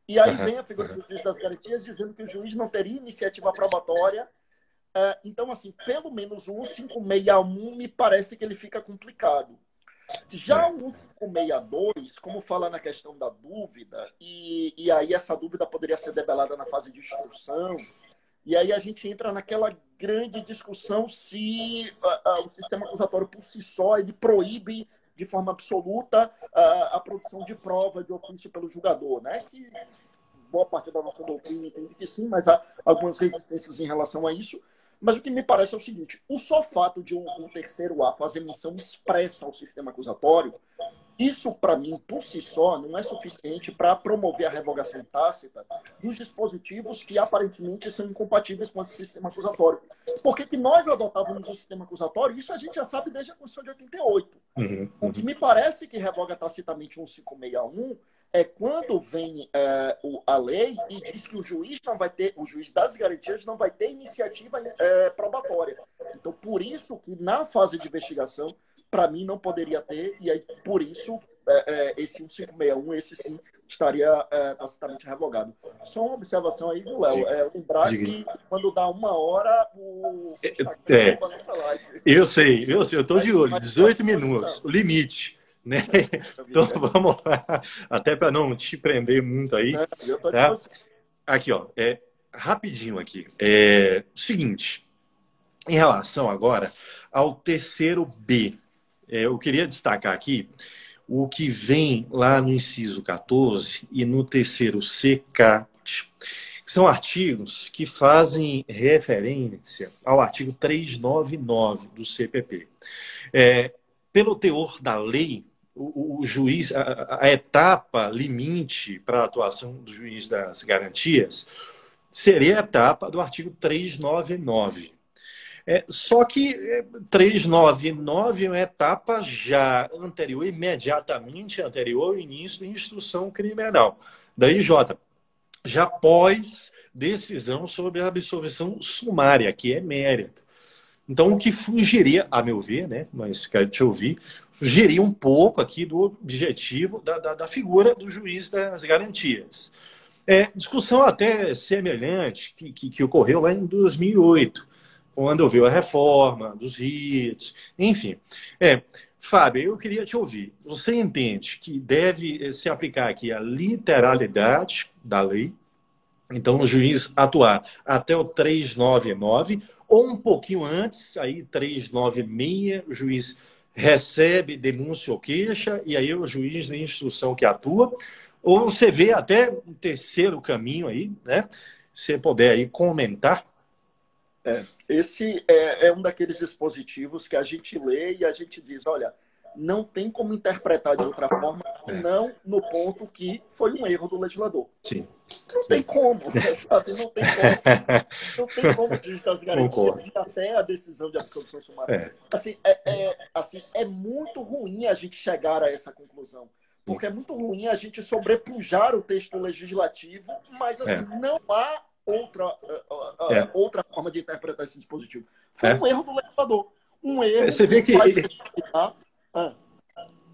E aí vem a figura do juiz das garantias dizendo que o juiz não teria iniciativa probatória. Então, assim, pelo menos o 1561 me parece que ele fica complicado. Já o 1562, como fala na questão da dúvida, e aí essa dúvida poderia ser debelada na fase de instrução, e aí a gente entra naquela grande discussão se o sistema acusatório por si só ele proíbe de forma absoluta a produção de prova de ofício pelo julgador, né? Que boa parte da nossa doutrina entende que sim, mas há algumas resistências em relação a isso. Mas o que me parece é o seguinte, o só fato de um terceiro A fazer menção expressa ao sistema acusatório, isso, para mim, por si só, não é suficiente para promover a revogação tácita dos dispositivos que aparentemente são incompatíveis com esse sistema acusatório. Porque que nós adotávamos o sistema acusatório, isso a gente já sabe desde a Constituição de 88. O que me parece que revoga tacitamente o 1561 é quando vem a lei e diz que o juiz não vai ter, o juiz das garantias não vai ter iniciativa probatória. Então, por isso que na fase de investigação, para mim, não poderia ter, e aí, por isso, esse 1561, esse sim, estaria tacitamente revogado. Só uma observação aí, viu, Léo? Lembrar que quando dá 1 hora, o Instagram a nossa live. Eu sei, eu estou de olho, 18 minutos, o limite. Né? Então vamos lá, até para não te prender muito aí. Tá? Aqui, ó, rapidinho aqui. Seguinte, em relação agora ao terceiro B, eu queria destacar aqui o que vem lá no inciso 14 e no terceiro CK, que são artigos que fazem referência ao artigo 399 do CPP. Pelo teor da lei, o juiz, a etapa limite para a atuação do juiz das garantias seria a etapa do artigo 399. Só que 399 é uma etapa já anterior, imediatamente anterior ao início da instrução criminal da IJ, já pós decisão sobre a absolvição sumária, que é mérito. Então, o que fugiria, a meu ver, né, mas quero te ouvir, fugiria um pouco aqui do objetivo da figura do juiz das garantias. Discussão até semelhante que ocorreu lá em 2008, quando houve a reforma dos ritos, enfim. Fábio, eu queria te ouvir. Você entende que deve se aplicar aqui a literalidade da lei, então o juiz atuar até o 399, ou um pouquinho antes, aí 396, o juiz recebe denúncia ou queixa, e aí o juiz de instrução que atua, ou você vê até um terceiro caminho aí, né? Se você puder aí comentar. Esse é um daqueles dispositivos que a gente lê e a gente diz, olha, não tem como interpretar de outra forma, não no ponto que foi um erro do legislador. Sim. Não tem como, sabe? Não tem como. Não tem como o juiz das garantias e até a decisão de absolvição sumária. Assim, é muito ruim a gente chegar a essa conclusão. Porque é muito ruim a gente sobrepujar o texto legislativo, mas assim, não há outra forma de interpretar esse dispositivo. Foi um erro do legislador. Um erro você vê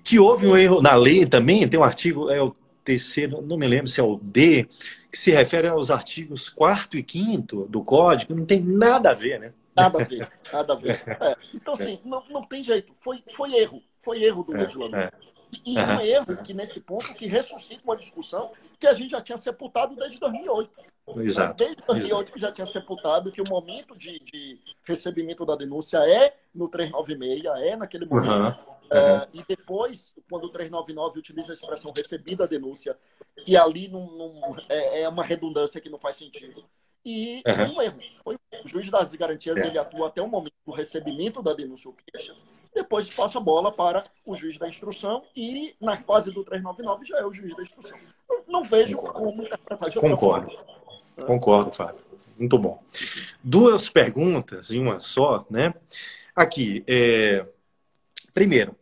que houve um erro na lei também, tem um artigo, o terceiro, não me lembro se é o D, que se refere aos artigos 4º e 5º do Código, não tem nada a ver, né? Nada a ver, nada a ver. Então, assim, não tem jeito. Foi erro do legislador. E um erro que, nesse ponto, que ressuscita uma discussão que a gente já tinha sepultado desde 2008. Exato. Desde 2008 que já tinha sepultado que o momento de recebimento da denúncia é no 396, é naquele momento. E depois, quando o 399 utiliza a expressão recebida a denúncia, e ali é uma redundância que não faz sentido. E foi um erro. O juiz das garantias ele atua até o momento do recebimento da denúncia ou queixa, depois passa a bola para o juiz da instrução e na fase do 399 já é o juiz da instrução. Não vejo como interpretar de outra forma. Concordo, Fábio. Muito bom. 2 perguntas em uma só, né? Aqui, primeiro,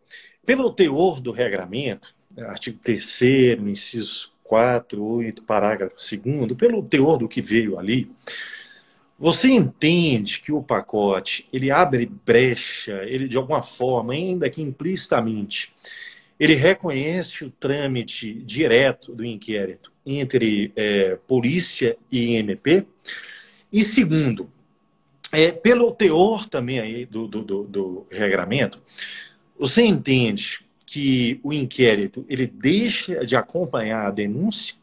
pelo teor do regramento, artigo 3º, incisos 4, 8, parágrafo 2º, pelo teor do que veio ali, você entende que o pacote, ele abre brecha, ele de alguma forma, ainda que implicitamente, ele reconhece o trâmite direto do inquérito entre polícia e IMP? E segundo, pelo teor também aí do regramento, você entende que o inquérito ele deixa de acompanhar a denúncia,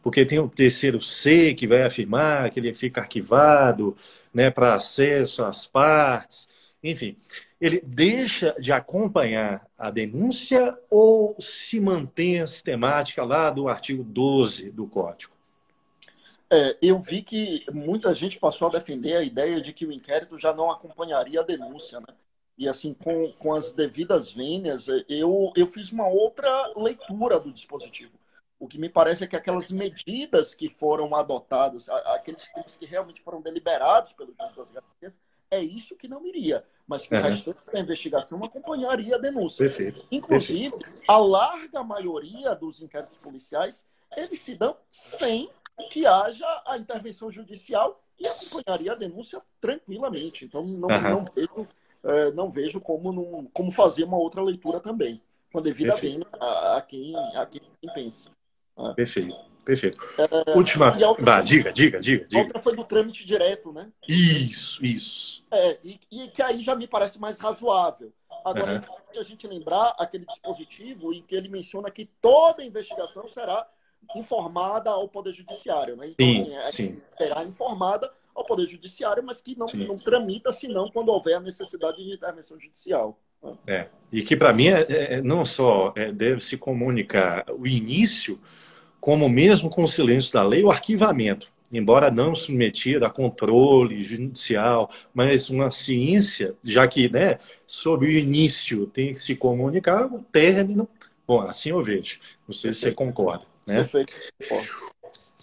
porque tem o 3º-C que vai afirmar que ele fica arquivado, né, para acesso às partes, enfim, ele deixa de acompanhar a denúncia ou se mantém a sistemática lá do artigo 12 do Código? Eu vi que muita gente passou a defender a ideia de que o inquérito já não acompanharia a denúncia, né? E assim, com as devidas vênias, eu fiz uma outra leitura do dispositivo. O que me parece é que aquelas medidas que foram adotadas, aqueles termos que realmente foram deliberados pelo juiz das garantias, é isso que não iria, mas que o restante da investigação acompanharia a denúncia. Perfeito. Inclusive, a larga maioria dos inquéritos policiais, eles se dão sem que haja a intervenção judicial e acompanharia a denúncia tranquilamente. Então, não vejo como fazer uma outra leitura também, com a devida vênia a quem pensa. Perfeito. Última. Diga. A outra foi do trâmite direto, né? Isso. E que aí já me parece mais razoável. Agora, é importante a gente lembrar aquele dispositivo em que ele menciona que toda investigação será informada ao Poder Judiciário, né? Então, sim. Será informada ao Poder Judiciário, mas que não tramita, senão quando houver a necessidade de intervenção judicial. E que, para mim, não só deve se comunicar o início, como mesmo com o silêncio da lei, o arquivamento, embora não submetido a controle judicial, mas uma ciência, já que, né, sobre o início tem que se comunicar, o término, bom, assim eu vejo. Não sei se você concorda. Né?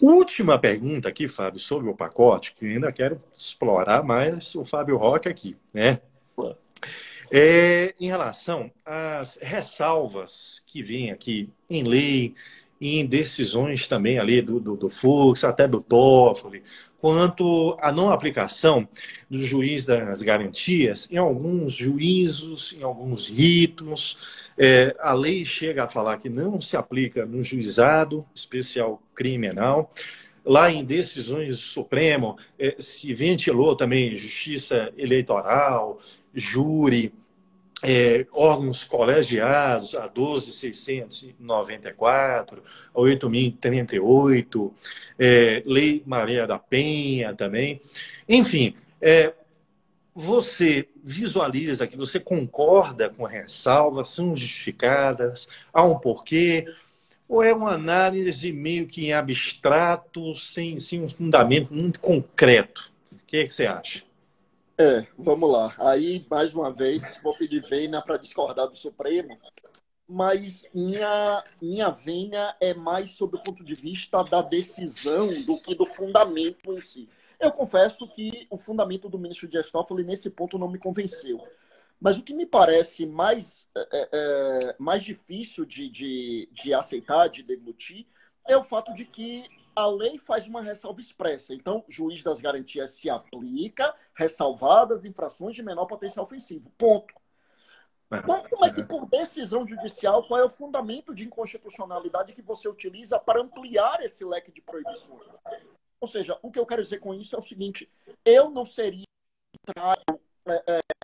Última pergunta aqui, Fábio, sobre o pacote, que eu ainda quero explorar mais o Fábio Rocha aqui, né? Em relação às ressalvas que vêm aqui em lei, em decisões também ali do Fux, até do Toffoli, quanto à não aplicação do juiz das garantias em alguns juízos, em alguns ritos. A lei chega a falar que não se aplica no juizado especial criminal. Lá em decisões do Supremo, se ventilou também justiça eleitoral, júri, órgãos colegiados, a 12.694, a 8.038, Lei Maria da Penha também. Enfim, você visualiza que você concorda com a ressalva, são justificadas, há um porquê, ou é uma análise meio que em abstrato, sem um fundamento muito concreto? O que é que você acha? Vamos lá. Aí, mais uma vez, vou pedir vênia para discordar do Supremo, mas minha vênia é mais sob o ponto de vista da decisão do que do fundamento em si. Eu confesso que o fundamento do ministro Dias Toffoli nesse ponto não me convenceu. Mas o que me parece mais difícil de aceitar, de deglutir, é o fato de que a lei faz uma ressalva expressa. Então, juiz das garantias se aplica, ressalvadas infrações de menor potencial ofensivo. Ponto. Como é que, por decisão judicial, qual é o fundamento de inconstitucionalidade que você utiliza para ampliar esse leque de proibições? Ou seja, o que eu quero dizer com isso é o seguinte: eu não seria contrário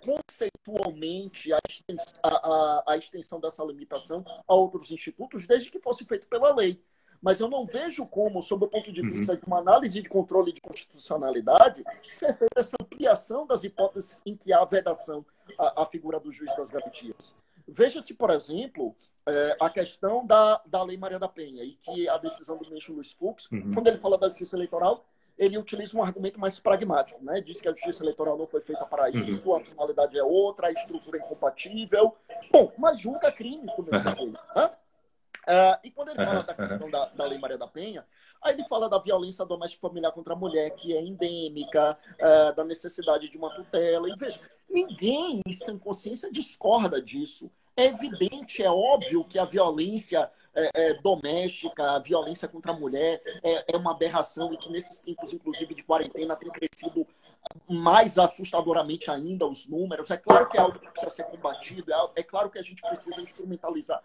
conceitualmente a extensão dessa limitação a outros institutos, desde que fosse feito pela lei. Mas eu não vejo como, sob o ponto de vista de uma análise de controle de constitucionalidade, ser feita essa ampliação das hipóteses em que há vedação à figura do juiz das garantias. Veja-se, por exemplo, a questão da Lei Maria da Penha, e que a decisão do ministro Luiz Fux, quando ele fala da justiça eleitoral, ele utiliza um argumento mais pragmático, né? Diz que a justiça eleitoral não foi feita para isso, a finalidade é outra, a estrutura é incompatível. Bom, mas julga crime com essa coisa, né? E quando ele fala da questão da Lei Maria da Penha, aí ele fala da violência doméstica familiar contra a mulher, que é endêmica, da necessidade de uma tutela. E veja, ninguém em sã consciência discorda disso. É evidente, é óbvio que a violência doméstica, a violência contra a mulher é uma aberração e que nesses tempos, inclusive, de quarentena, tem crescido mais assustadoramente ainda os números. É claro que é algo que precisa ser combatido, é claro que a gente precisa instrumentalizar.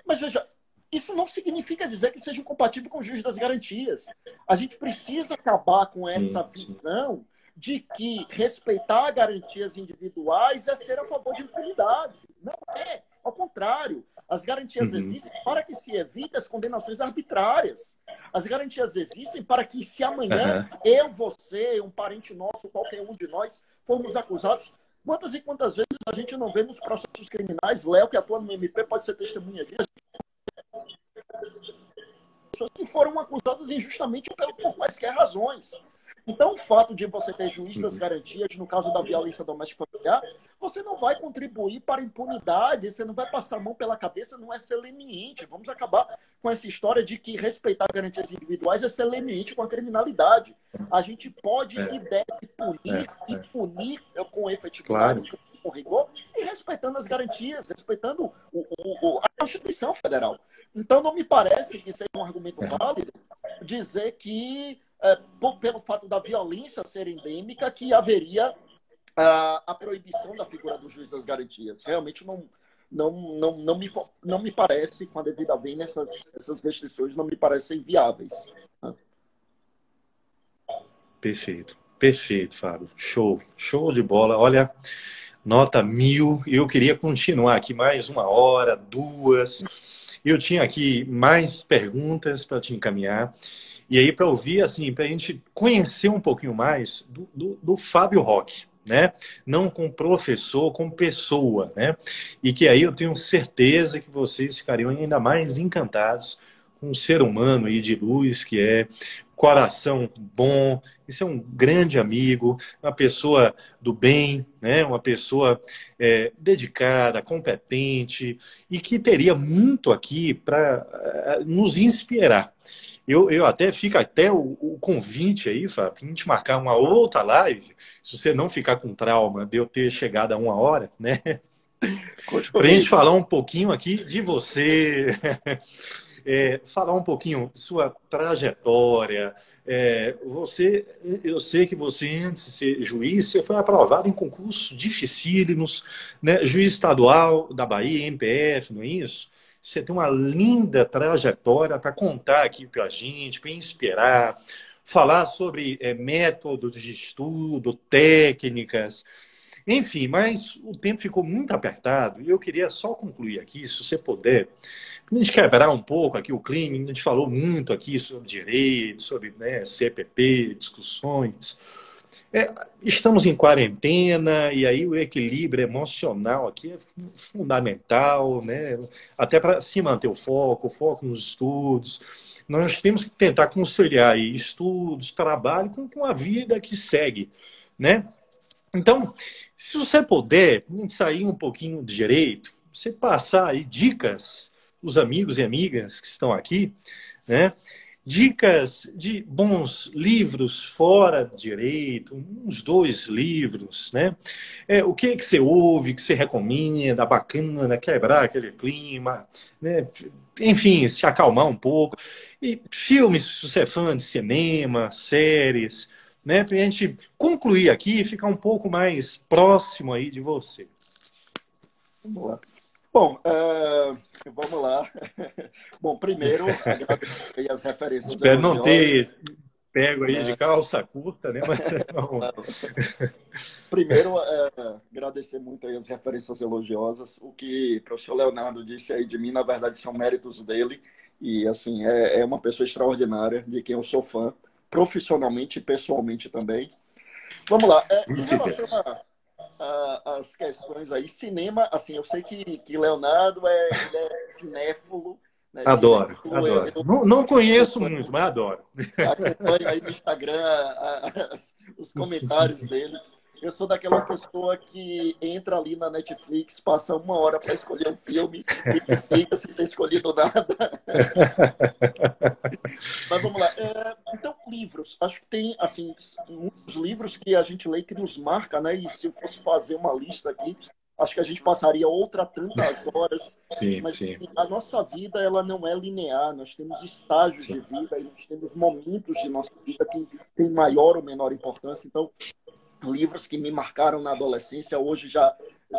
Mas veja, isso não significa dizer que seja incompatível com o juiz das garantias. A gente precisa acabar com essa visão de que respeitar garantias individuais é ser a favor de impunidade. Não é. Ao contrário, as garantias existem para que se evite as condenações arbitrárias. As garantias existem para que, se amanhã eu, você, um parente nosso, qualquer um de nós, formos acusados, quantas e quantas vezes a gente não vê nos processos criminais, Léo, que atua no MP, pode ser testemunha disso, pessoas que foram acusadas injustamente por quaisquer razões. Então, o fato de você ter juiz das garantias, no caso da violência doméstica familiar, você não vai contribuir para a impunidade, você não vai passar a mão pela cabeça, não é ser leniente. Vamos acabar com essa história de que respeitar garantias individuais é ser leniente com a criminalidade. A gente pode e deve punir, e punir com efetividade, com rigor, e respeitando as garantias, respeitando a Constituição Federal. Então, não me parece que seja um argumento válido dizer que, pelo fato da violência ser endêmica, que haveria a proibição da figura do juiz das garantias. Realmente não me parece, com a devida vênia, essas restrições não me parecem viáveis. Perfeito, perfeito, Fábio. Show de bola. Olha, nota 1000. Eu queria continuar aqui mais 1 hora, 2. Eu tinha aqui mais perguntas para te encaminhar. E aí, para ouvir, assim, para a gente conhecer um pouquinho mais do Fábio Roque, né? Não como professor, como pessoa, né? E que aí eu tenho certeza que vocês ficariam ainda mais encantados com um ser humano aí de luz, que é coração bom, isso é um grande amigo, uma pessoa do bem, né? Uma pessoa dedicada, competente e que teria muito aqui para nos inspirar. Eu até fica até o convite aí, Fábio, para a gente marcar uma outra live, se você não ficar com trauma de eu ter chegado a 1 hora, né? Para a gente falar um pouquinho aqui de você, falar um pouquinho de sua trajetória. Eu sei que você, antes de ser juiz, você foi aprovado em concursos dificílimos, né? Juiz estadual da Bahia, MPF, não é isso? Você tem uma linda trajetória para contar aqui para a gente, para inspirar, falar sobre métodos de estudo, técnicas, enfim, mas o tempo ficou muito apertado e eu queria só concluir aqui, se você puder, para a gente quebrar um pouco aqui o clima. A gente falou muito aqui sobre direito, sobre CPP, discussões. Estamos em quarentena e aí o equilíbrio emocional aqui é fundamental, né? Até para se manter o foco nos estudos. Nós temos que tentar conciliar aí estudos, trabalho com a vida que segue, né? Então, se você puder sair um pouquinho de direito, você passar aí dicas os amigos e amigas que estão aqui, né? Dicas de bons livros fora do direito, uns 2 livros, né? O que você ouve, que você recomenda, bacana, quebrar aquele clima, né? Enfim, se acalmar um pouco. E filmes, se você é fã de cinema, séries, né? Para a gente concluir aqui e ficar um pouco mais próximo aí de você. Vamos lá. Bom, vamos lá. Bom, primeiro, agradecer as referências. Espero não ter pego aí de calça curta, né? Mas, Primeiro, agradecer muito aí as referências elogiosas. O que o professor Leonardo disse aí de mim, na verdade, são méritos dele. E, assim, é uma pessoa extraordinária, de quem eu sou fã, profissionalmente e pessoalmente também. Vamos lá. Em relação às questões aí, cinema, assim, eu sei que Leonardo ele é cinéfilo, né? adoro, Cinéfilo, adoro. Não, não conheço acompanho, muito, mas adoro. acompanho aí no Instagram os comentários dele. Eu sou daquela pessoa que entra ali na Netflix, passa 1 hora para escolher um filme e desliga sem ter escolhido nada. Mas vamos lá. Então, livros. Acho que tem, assim, muitos livros que a gente lê que nos marca, né? E se eu fosse fazer uma lista aqui, acho que a gente passaria outra tantas horas. Sim, Mas sim, assim, a nossa vida, ela não é linear. Nós temos estágios sim. de vida e nós temos momentos de nossa vida que têm maior ou menor importância. Então, livros que me marcaram na adolescência hoje já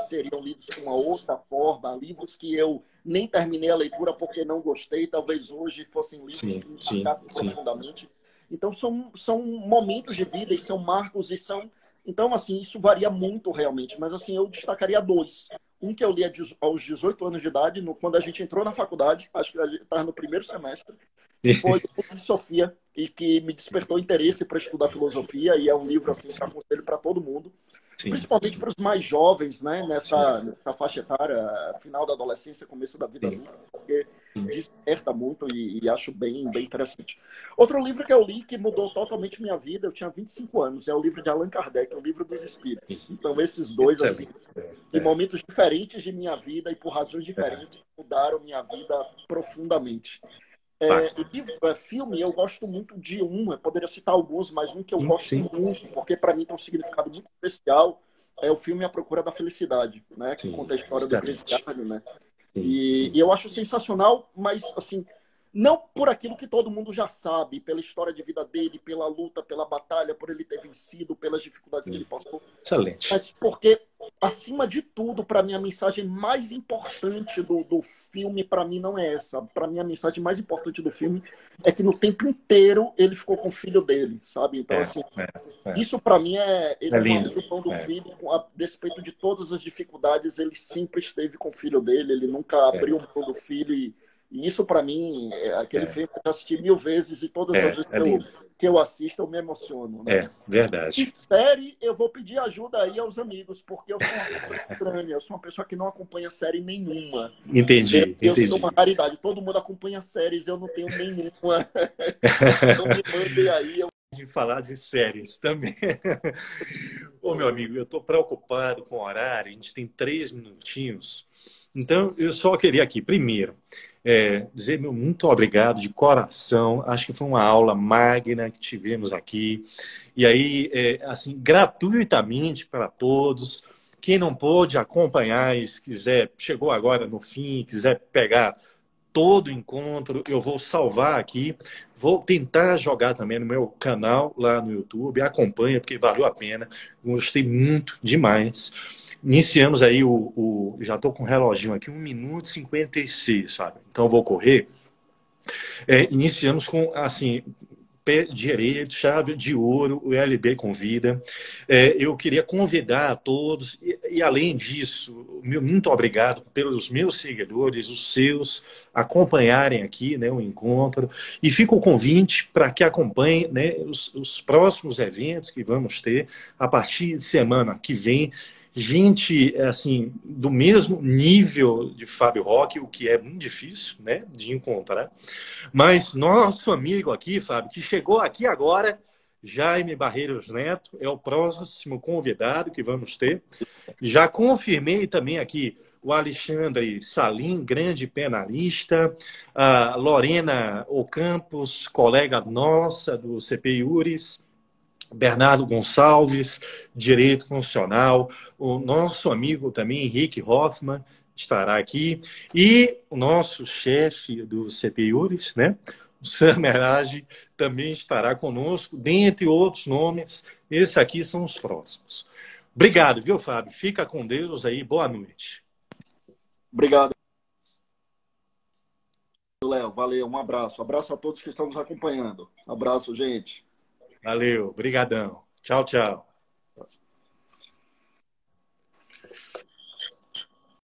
seriam lidos com uma outra forma. Livros que eu nem terminei a leitura porque não gostei, talvez hoje fossem livros Sim, que me sim, marcaram sim. profundamente. Então são momentos de vida e são marcos e são... Então, assim, isso varia muito realmente, mas assim, eu destacaria dois. Um que eu li aos 18 anos de idade, quando a gente entrou na faculdade, acho que a gente estava no primeiro semestre, que foi o Livro de Sofia, e que me despertou interesse para estudar filosofia, e é um livro assim que aconselho para todo mundo, Sim, principalmente sim, para os mais jovens, né, sim, nessa faixa etária, final da adolescência, começo da vida sim, adulta, porque sim. desperta muito e acho bem interessante. Outro livro que eu li que mudou totalmente minha vida, eu tinha 25 anos, é o livro de Allan Kardec, o Livro dos Espíritos. Então, esses dois, assim, Excelente. em momentos diferentes de minha vida e por razões diferentes, mudaram minha vida profundamente. Bacana. Filme, eu gosto muito de um, eu poderia citar alguns, mas um que eu Sim, gosto sim, muito, porque para mim tem um significado muito especial, é o filme A Procura da Felicidade, né? Que sim. conta a história do Chris Excelente. Gardner, né? Sim, E sim. eu acho sensacional, mas assim, não por aquilo que todo mundo já sabe, pela história de vida dele, pela luta, pela batalha, por ele ter vencido, pelas dificuldades que ele Sim. passou, Excelente. mas porque, acima de tudo, para mim, a mensagem mais importante do filme, para mim, não é essa. Para mim, a mensagem mais importante do filme é que no tempo inteiro ele ficou com o filho dele, sabe? Então, É, assim, é. isso para mim é. Ele É não lindo. abriu mão do É, filho, a despeito de todas as dificuldades, ele sempre esteve com o filho dele, ele nunca é, abriu mão do filho. E isso, para mim, é aquele é, filme que eu já assisti 1000 vezes e todas as vezes é lindo. que eu assisto, eu me emociono, né? É, E verdade. série, eu vou pedir ajuda aí aos amigos, porque eu sou uma pessoa estranha, eu sou uma pessoa que não acompanha série nenhuma. Entendi, Eu sou uma entendi. raridade, todo mundo acompanha séries, eu não tenho nenhuma. Então me mandem aí. De falar de séries também. Ô, meu amigo, eu estou preocupado com o horário, a gente tem 3 minutinhos. Então, eu só queria aqui, primeiro, dizer meu muito obrigado de coração. Acho que foi uma aula magna que tivemos aqui. E aí, assim, gratuitamente para todos. Quem não pôde acompanhar e se quiser, chegou agora no fim, quiser pegar todo o encontro, eu vou salvar aqui, vou tentar jogar também no meu canal lá no YouTube, acompanha, porque valeu a pena, gostei muito, demais. Iniciamos aí já estou com o reloginho aqui, 1 minuto e 56, sabe? Então eu vou correr. Iniciamos com, assim, pé direito, chave de ouro, o LB convida. Eu queria convidar a todos, e além disso, muito obrigado pelos meus seguidores, os seus, acompanharem aqui, né, o encontro. E fica o convite para que acompanhem, né, os próximos eventos que vamos ter a partir de semana que vem. Gente, assim, do mesmo nível de Fábio Roque, o que é muito difícil, né, de encontrar. Mas nosso amigo aqui, Fábio, que chegou aqui agora, Jaime Barreiros Neto, é o próximo convidado que vamos ter. Já confirmei também aqui o Alexandre Salim, grande penalista, a Lorena Ocampos, colega nossa do CP Iures, Bernardo Gonçalves, Direito Constitucional, o nosso amigo também, Henrique Hoffmann, estará aqui, e o nosso chefe do CP Iures, né? O Sam Merage também estará conosco, dentre outros nomes. Esses aqui são os próximos. Obrigado, viu, Fábio? Fica com Deus aí. Boa noite. Obrigado, Léo. Valeu, um abraço. Abraço a todos que estão nos acompanhando. Abraço, gente. Valeu, brigadão. Tchau, tchau.